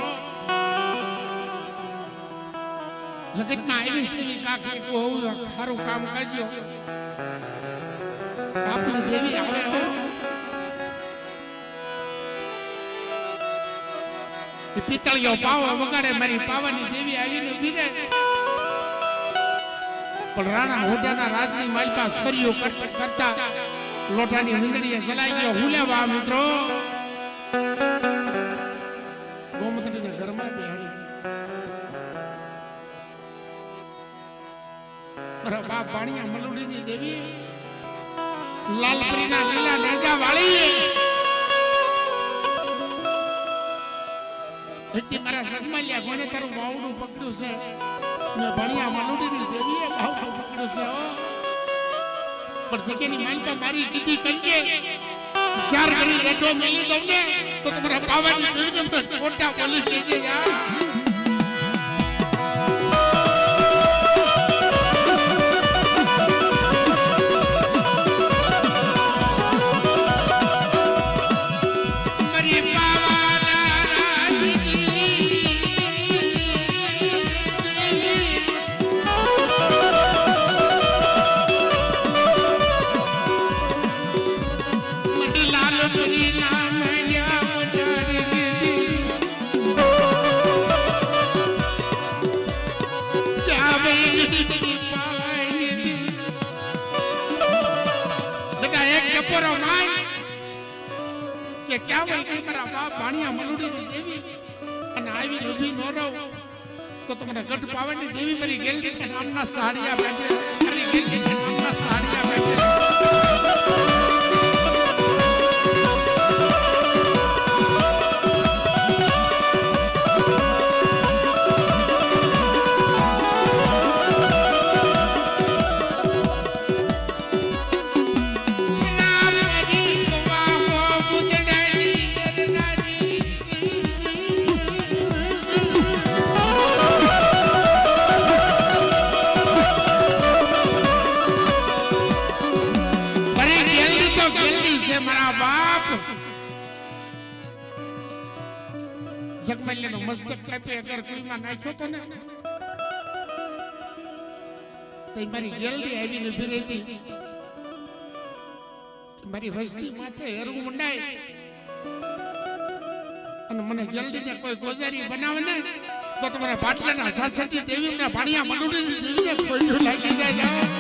A: જગતમાં એવી સેવી કાકી બહુ સારું કામ કરજો આપણી દેવી આવે હો પિત્તળિયો પાવો વગાડે મારી પાવાની દેવી આવીને ઉભી રહે પણ રાણા હોટાના રાજની માલપા સરિયો કરતા લોટાની નીંદડીએ ચલાઈ ગયો હું લેવા મિત્રો બાપ બાણિયા મલુડીની દેવી લાલપરીના લીલા નેજા વાળી એથી મારા જગમાલિયા કોને તારું બાવડું પકડ્યું છે ને બાણિયા મલુડીની દેવીએ બાવડું પકડ્યું છે પણ જગ્યાની માલપા મારી કીધી કહીએ વિચાર કરી રેટો મેલી દઉં ને તો તમારા પાવાની દેવી ખોટા બોલી દેજે યાર કે ક્યાં વઈ ગઈ મારા બાપ ભાણિયા મલુડીની દેવી અને આવી ઊભી ન રહો તો તમારા ગઢ પાવાની દેવી મારી ગેલડી નામના સાડિયા બેઠે મારી ગેલડી નામના સાડિયા બેઠે જગમાલિયાનો મસ્તક કાપી અગર કુઈમાં નાખ્યો તો ને તો મારી ગેલડી આવીને ઉભી રહી હતી મારી વસ્તી માથે હેરું મંડાય અને મને ગેલડીને કોઈ ગોજારી બનાવે ને તો તમારા પાટલાના સાસરથી દેવીને ભાણિયા મલુડીની દેવીને કોઈ લાગી જાય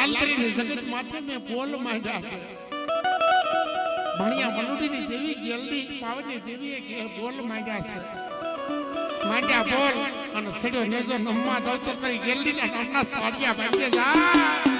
A: લાલપરીની જગત માથે મેં બોલ માંડ્યા છે ભણિયા મનુડીની દેવી ગેલડી પાવની દેવીએ ઘેર બોલ માંડ્યા છે માંડ્યા બોલ અને સડ્યો નેજો નમવા દઉં તો તારી ગેલડીના નામના સાડિયા ભાંગે જા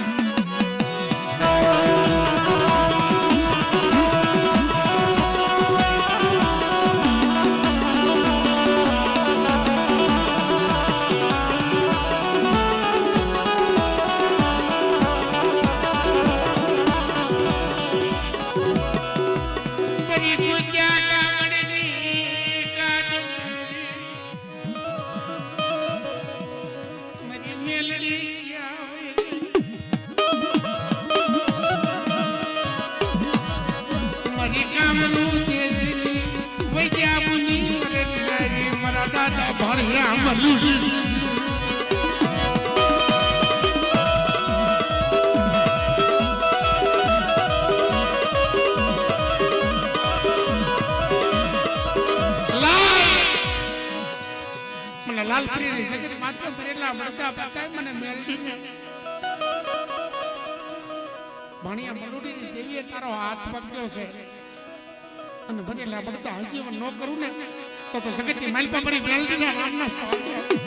A: લાલપરીની જગત માત્ર ભરેલા મળતા બતાય મને મેલડીને ભણિયા મનુડીની દેવીએ તારો હાથ પકડ્યો છે અને ભરેલા મળતા હજી ન કરું ને તો જગતની માલપા મારી મેલડીના નામના સાડિયા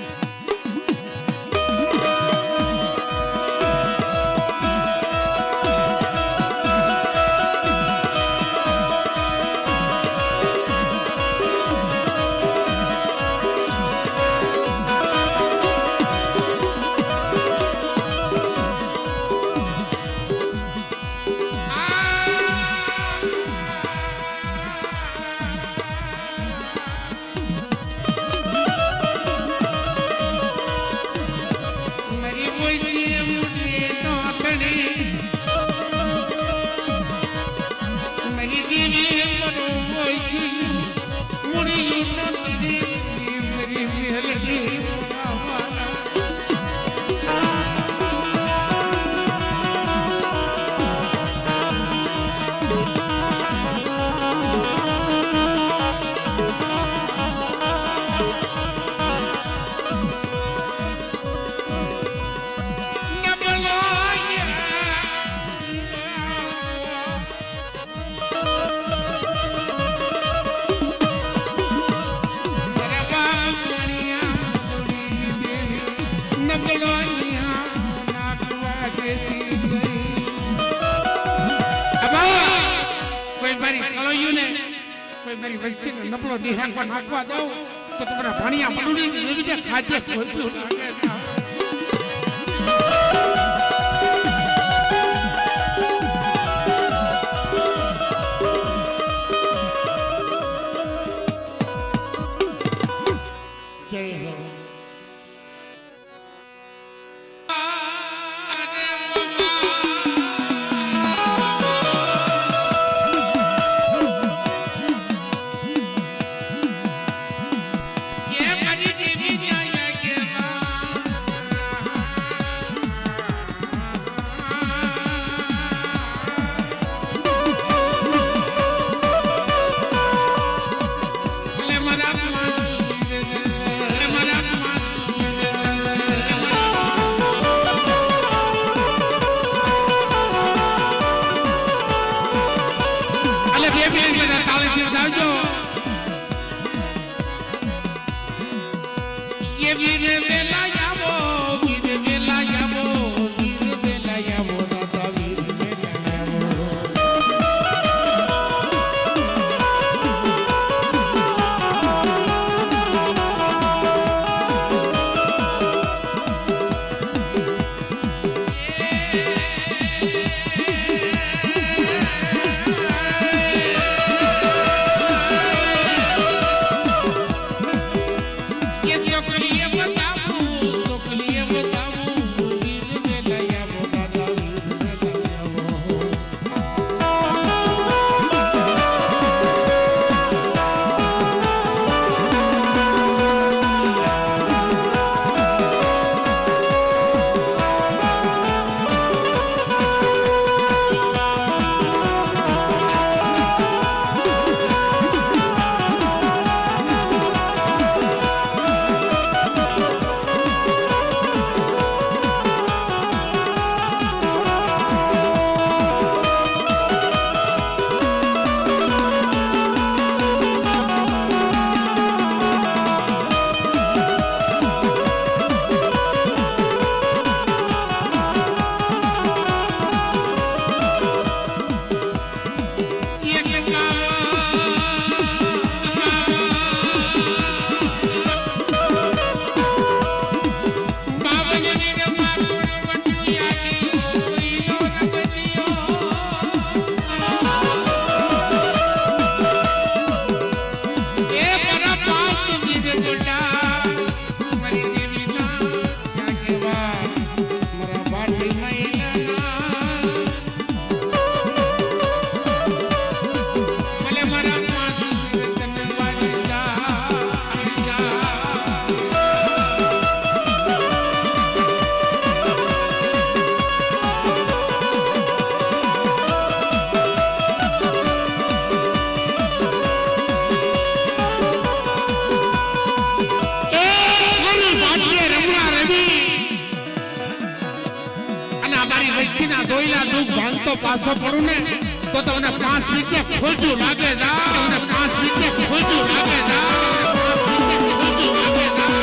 A: મારી વસ્તીને નબળો નિહાળવા નાખવા દઉં તો તમારા ભણિયા મનુડીની દેવીને ખાદ્ય ખોલ્યું લાગે જય હો ये जो करिए बताओ દોયલા દુઃખ ભાંગતો પાછો પડું ને તો તમને 5 વીકે ખોજું લાગે જા, તમને 5 વીકે ખોજું લાગે જા, 5 વીકે ખોજું લાગે જા.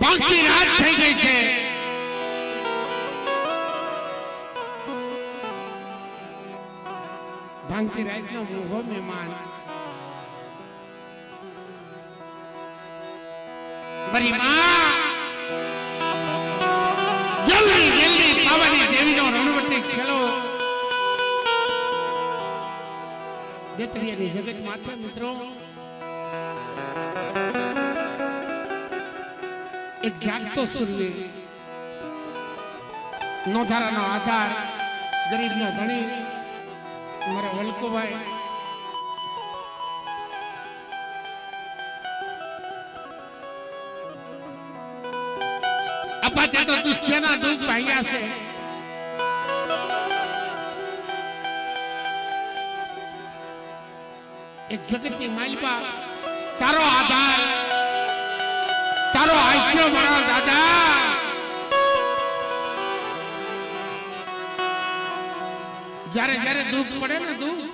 A: ભાંગતી રાત થઈ ગઈ છે. ભાંગતી રાતનો મોહો મહેમાન મારી માં જલ્દી જલ્દી પાવાની દેવીનો રણવટી ખેલો દેતરિયાની જગત માથે મિત્રો એક જાગતો સૂર્ય નોધારાનો આધાર ગરીબનો ધણી મારા વલ્કોભાઈ અપાતે તો દુખ્યાના દુઃખ ભાગ્યા છે. એક જગતની માલિકા તારો આધાર તારો આશ્રય મારા દાદા. જ્યારે જ્યારે દુઃખ પડે ને દુઃખ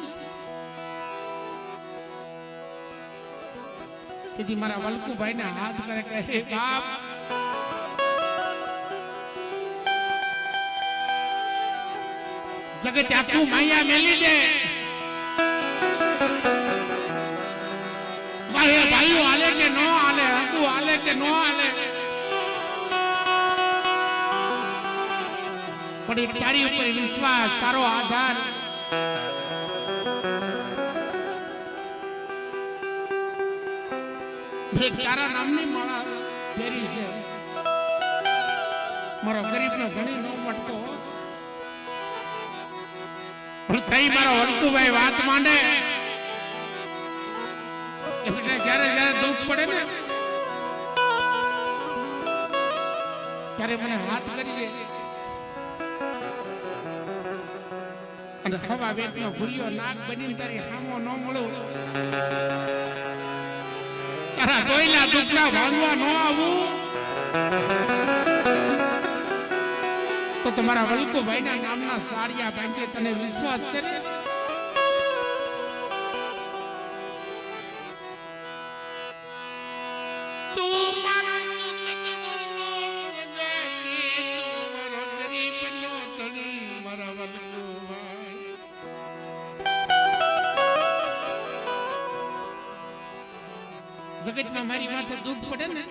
A: તેથી મારા વલ્કુભાઈ ને હાથ કરે કે હે બાપ જગત આખું માયા મેલી દે. ભાઈઓ હાલે કે નો હાલે, હકુ હાલે કે નો હાલે, પણ એક તારી ઉપર વિશ્વાસ તારો આધાર એક તારા નામની માળા ફેરી છે. મારો ગરીબનો ધણી નો મટતો પણ થઈ મારો વલ્કુભાઈ વાત માંડે એટલે જ્યારે જ્યારે દુઃખ પડે ને ત્યારે મને હાથ કરી દે અને હવા વેતનો ભૂલ્યો નાક બની તારી હામો ન મળો તારા દોયલા દુખડા ભાંગવા ન આવું તો તમારા વલ્કુભાઈના નામના સાડિયા બાંધે તને વિશ્વાસ છે ને? જગતમાં મારી માથે દુઃખ પડે ને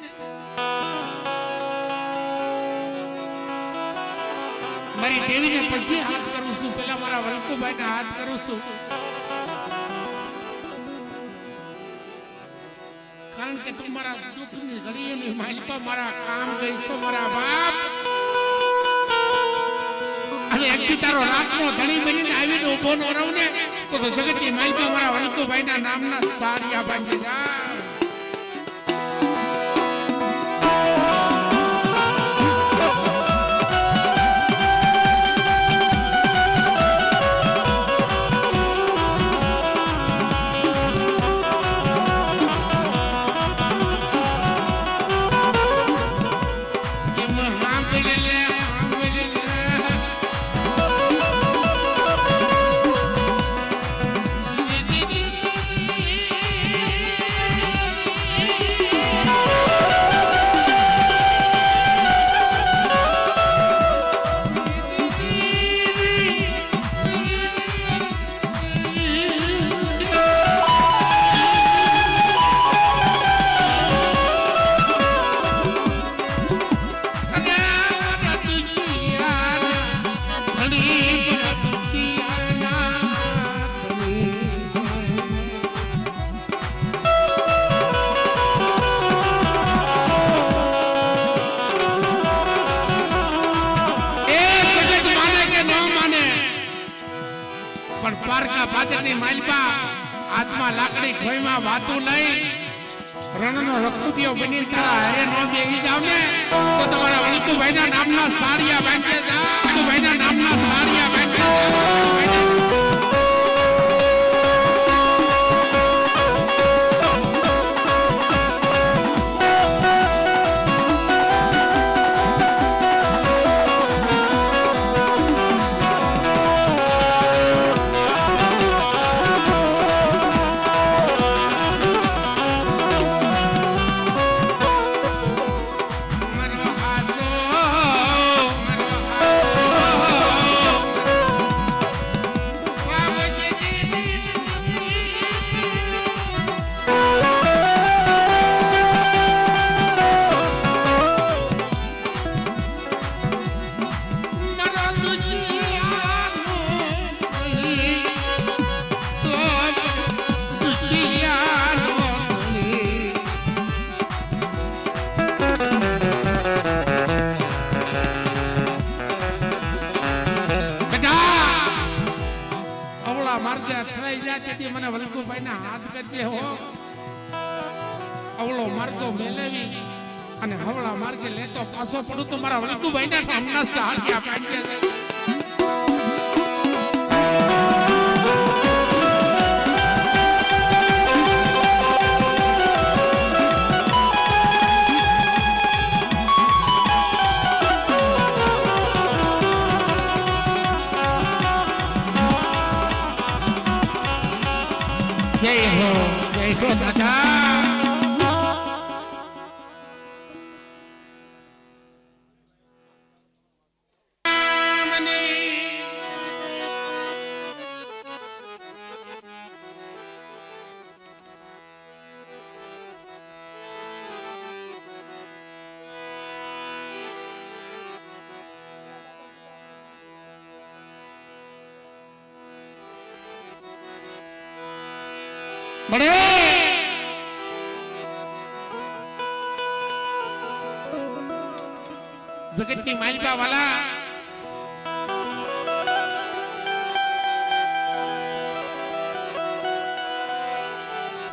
A: મારી દેવીને પછી હાથ કરું છું, પેલા મારા વલ્કુભાઈને હાથ કરું છું. કારણ કે તું મારા દુઃખની ઘડીઓની માલિકા મારા કામ ગઈ છો મારા બાપ. અને એકથી તારો રાતનો ધણી બનીને આવીને ઉભો ન રહું ને તો જગતની માલિકા મારા વલ્કુભાઈના નામના સાડિયા બાંધી જા. ખાતરની માલપા આત્મા લાકડી ખોઈમાં વાતું લઈ રણનો રખુટિયો બની તારા હારે નો બેહી જાવ ને તો તમારા વલ્કુભાઈના નામના સાડિયા બાંધે જા વલ્કુભાઈના નામના સાડિયા બાંધે જા મને વલ્કુભાઈના હાથ કરજે હો અવળો માર્ગો મેલેવી અને હવળા માર્ગે લેતો પાછો પડું તો મારા વલ્કુભાઈના નામના સાડિયા બાંધે જય હો દાદા બડે જગતની માલપા વાલા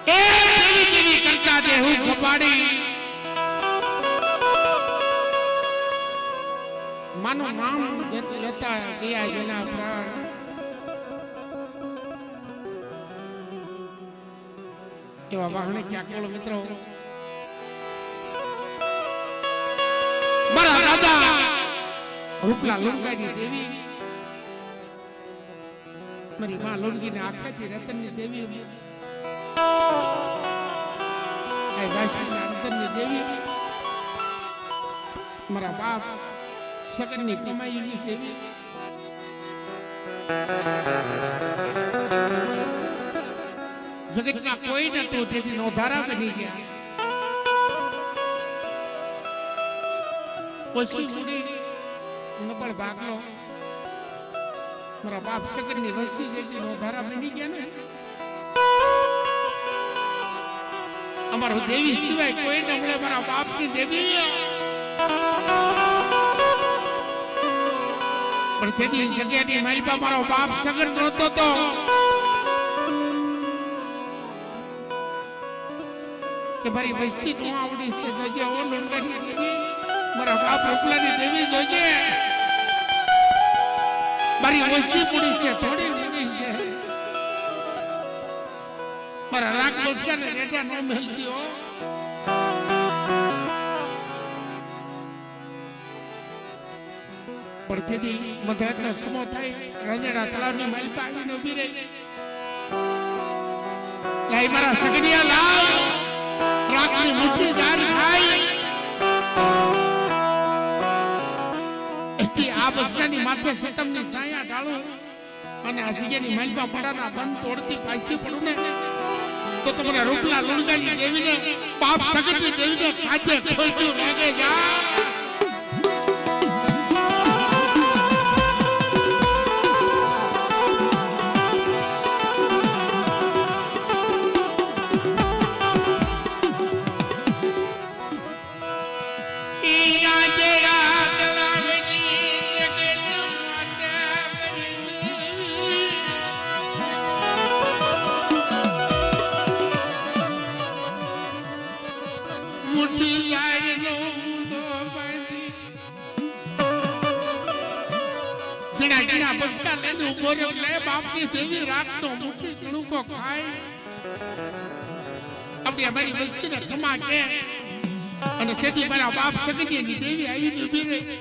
A: એ તેવી કરતા દેહુ કપાડી માનું નામ લેતા ગયા જેના પ્રાણ એવા વાહણે ક્યાંકોળ મિત્રો મારા રાજા રૂપલા લુણકાની દેવી મારી માં લુણગીને આખાથી રતનની દેવી રતનની દેવી મારા બાપ સગનની કમાઈની દેવી જગતના કોઈ નતું તેથી નોધારા બની ગયા ઓછી મૂડી નબળ ભાગલો મારા બાપ સગનની વસ્તી જેથી નોધારા બની ગયા ને અમારો દેવી સિવાય કોઈ ન મળે મારા બાપની દેવી પણ તેથી જગ્યાની માલપા મારો બાપ સગન નહોતો તો કે મારી વસ્તી નો આવડી છે જોજે ઓ લુણગાની દેવી મારા બાપ રૂપલાની દેવી જોજે મારી વસ્તી પૂરી છે થોડી પૂરી છે મારા રાગ બોલશાને રેટા નો મેલતી હો પણ તેથી મધરાતનો સમો થાય રંજડા તળાવની માલપા આવીને ઉભી રહી લાઈ મારા સગડિયા લાવ રાખની મુઠ્ઠી દાન ખાઈ એથી આ બસનાની માથે સતમની સાયા ઢાળું અને આ જગ્યાની માલપા પડાના બંધ તોડતી પાછી પડું ને તો તમારા રૂપલા લુણગાની દેવીને પાપ સગતની દેવીને ખાતે ખોલતું લાગે જા જીણા જીણા બસ્તા લઈને ઉભો રહ્યો લે બાપની દેવી રાખતો મુઠ્ઠી કણુકો ખાય આપણી અમારી વસ્તીને ખમા કે અને તેથી મારા બાપ સગડીની દેવી આવીને ઊભી રહી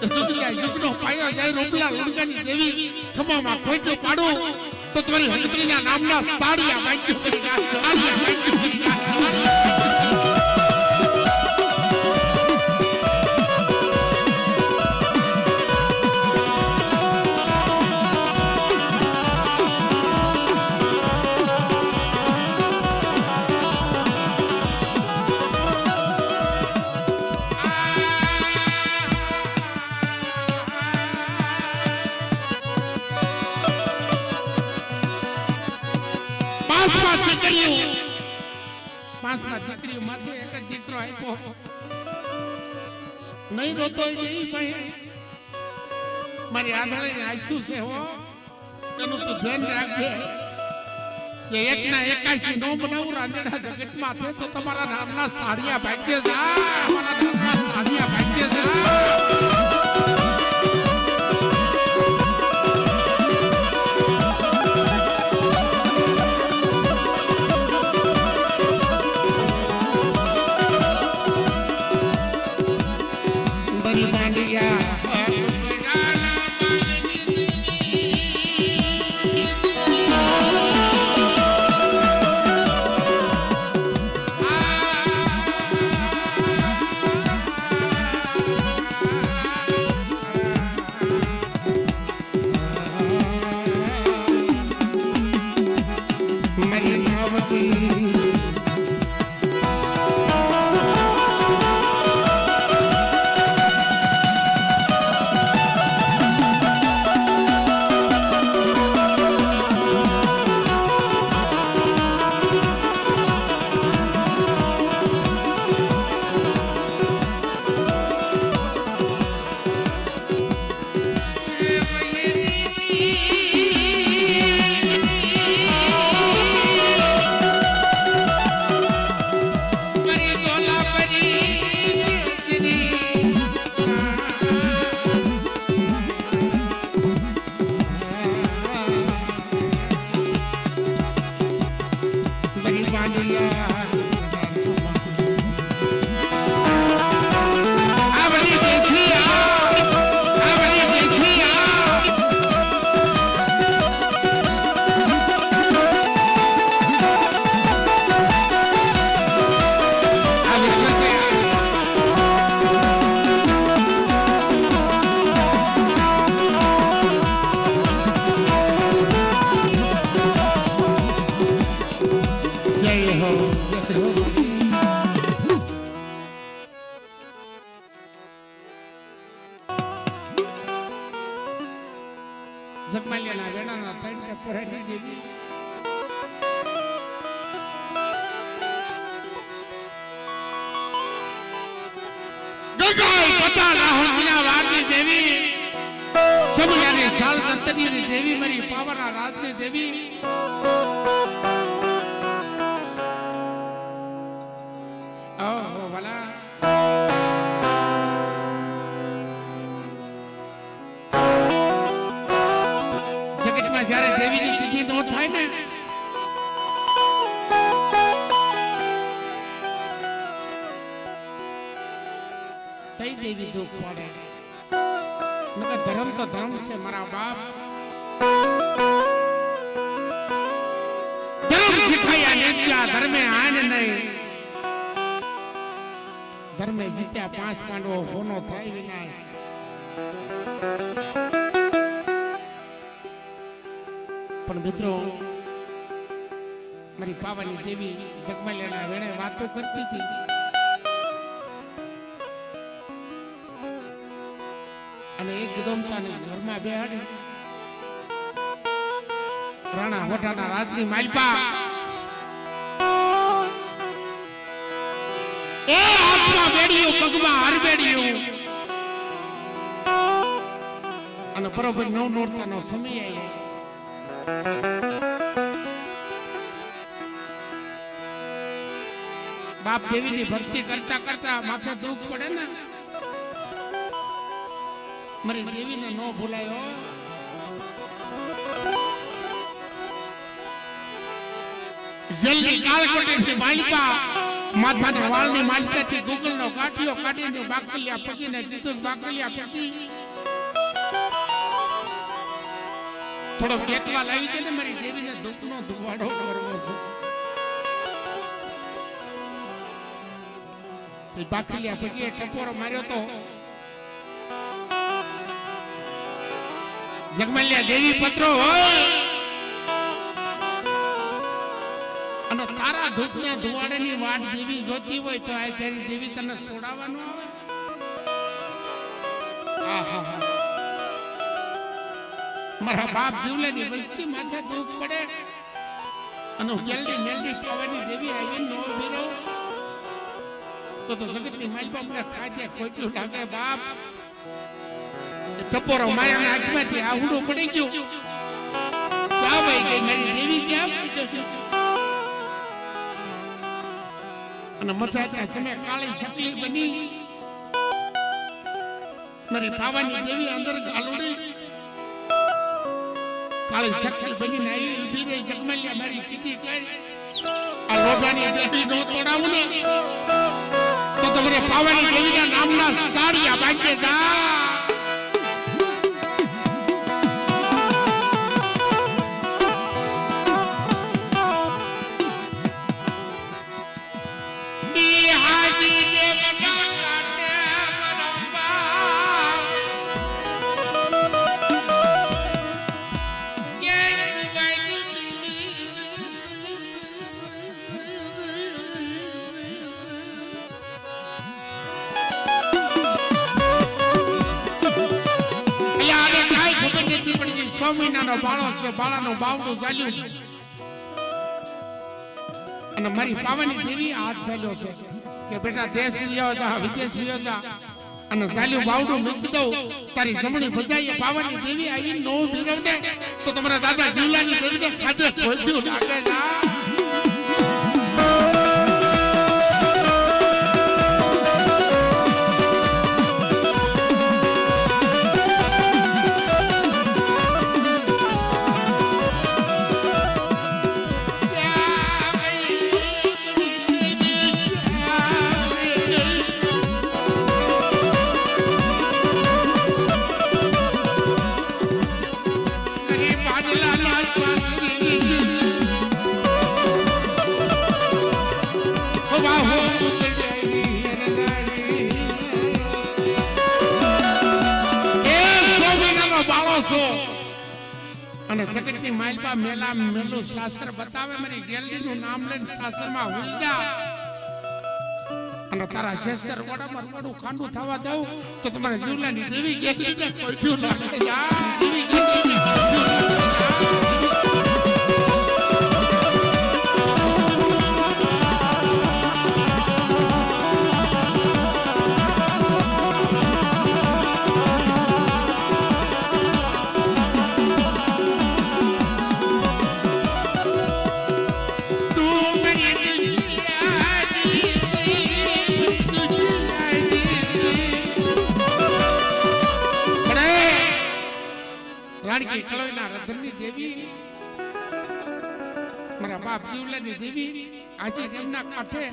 A: તો દુનિયા યુગનો પાયો જાય રોપલા લુણગાની દેવી ખમામાં ખોટું પાડો તો તમારી હંત્રીના નામના સાડિયા વાંચ્યું કરી નાખજો સાડિયા વાંચ્યું કરી નાખજો પાંચમાં દીકરીઓ માથે એક જ દીકરો આપ્યો નહીં રોતો નહીં ભાઈ મારી આધારે આપ્યું છે હો એનું તો ધ્યાન રાખજે કે એકના 81 નો બનાવું રાંદેડા જગતમાં છે તો તમારા નામના સાડિયા ભાગ્ય જા અમારા નામના સાડિયા ભાગ્ય જા જગમાલિયાના વેણાના તૈણને પોરાડી દેવી ગગાઈ પતાલા હણના વારની દેવી સમયાની સાલ દંતનીની દેવી મારી પાવરના રાજની દેવી ઓહો ભલા જ્યારે દેવીની તિથિ નો થાય ને તઈ દેવી દુઃખ પડે મગર ધર્મ તો ધર્મ છે મારા બાપ ધર્મ શીખાયા નિત્યા ધર્મે આન નહીં ધર્મે જીત્યા 5 પાંડવો ફોનો થાય વિનાશ પણ મિત્રો મારી પાવાની દેવી જગમાલિયાના વેણે વાતો કરતી હતી અને એક ગદમતાને ઘરમાં બેહાડી રાણા હોઠાના રાજની માલપા એ હાથમાં બેડીઓ પગમાં હરબેડીઓ અને બરોબર 9 નોરતાનો સમય આવ્યો બાપ દેવીની ભક્તિ કરતા કરતા માથે દુઃખ પડે ને મારી દેવીને ન ભૂલાયો. જલ્દી કાળકોટેથી માલિકા માથાને વાળની માલિકાથી ગુગલનો કાઠિયો કાઢીને બાકલિયા પકીને કીધું બાકલિયા પકી થોડો કેતવા લાવી દે ને મારી દેવીને દુઃખનો ધુવાડો કરવો છે. તે બાકલિયા પકીએ ટપોરો માર્યો તો જગમલિયા દેવી પત્રો હોય અને તારા દુઃખને ધુવાડાની વાટ દેવી જોતી હોય તો આ તારી દેવી તને છોડાવવાનું આવે. આહા મારા બાપ જીવલાની વસ્તી માથે દુઃખ પડે અને જલ્દી મેલડી પાવાની દેવી આવી નો વિરો તો જગતની માલપા મને ખાજે ખોટું લાગે બાપ. ટપોરો માયાના હાથમાંથી આવડું પડી ગયું. ક્યાં ભાઈ ગઈ મારી દેવી ક્યાં ગઈ? અને મથાતા સમય કાળી શકલી બની મારી પાવાની દેવી અંદર ગાલુડી કાળી શકલી બનીને આવી ઊભી રહી. જગમલિયા મારી કીધી કરી આ લોભાની દેવી નો તોડાવું ને તો તમારે પાવાની દેવીના નામના સાડિયા બાંધે જા. મહિનાનો બાળો છે, બાળાનું બાવડું ચાલ્યું અને મારી પાવાની દેવી હાથ ચાલ્યો છે કે બેટા દેશ વિયો જા વિદેશ વિયો જા અને ચાલ્યું બાવડું મૂકી દઉં તારી જમણી ભજાઈએ પાવાની દેવી આવી નો ભીરવને તો તમારા દાદા જીવલાની દેવીને ખાધે ખોલ્યું લાગે જા. અને જગતની માલપા મેલા મેલું શાસ્ત્ર બતાવે મારી ગેલરીનું નામ લઈને શાસ્ત્રમાં હોઈ જા અને તારા શસ્ત્ર વડામાં વડું ખાંડું થવા દઉં તો તમારા જીવલાની દેવી ગેલરીને કોઈઠું લાગે જા. દેવી ગેલરીને કોઈઠું લાગે જા. રાણકી કલોઈના રધરની દેવી મારા બાપ જીવલાની દેવી આજે એમના કાંઠે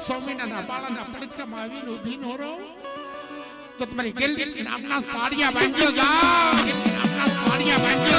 A: 100 મહિનાના બાળાના પડકામાં આવીને ઊભી નો રહો તો તમારી ગેલરી નામના સાડિયા બાંધ્યો જા. નામના સાડિયા બાંધ્યો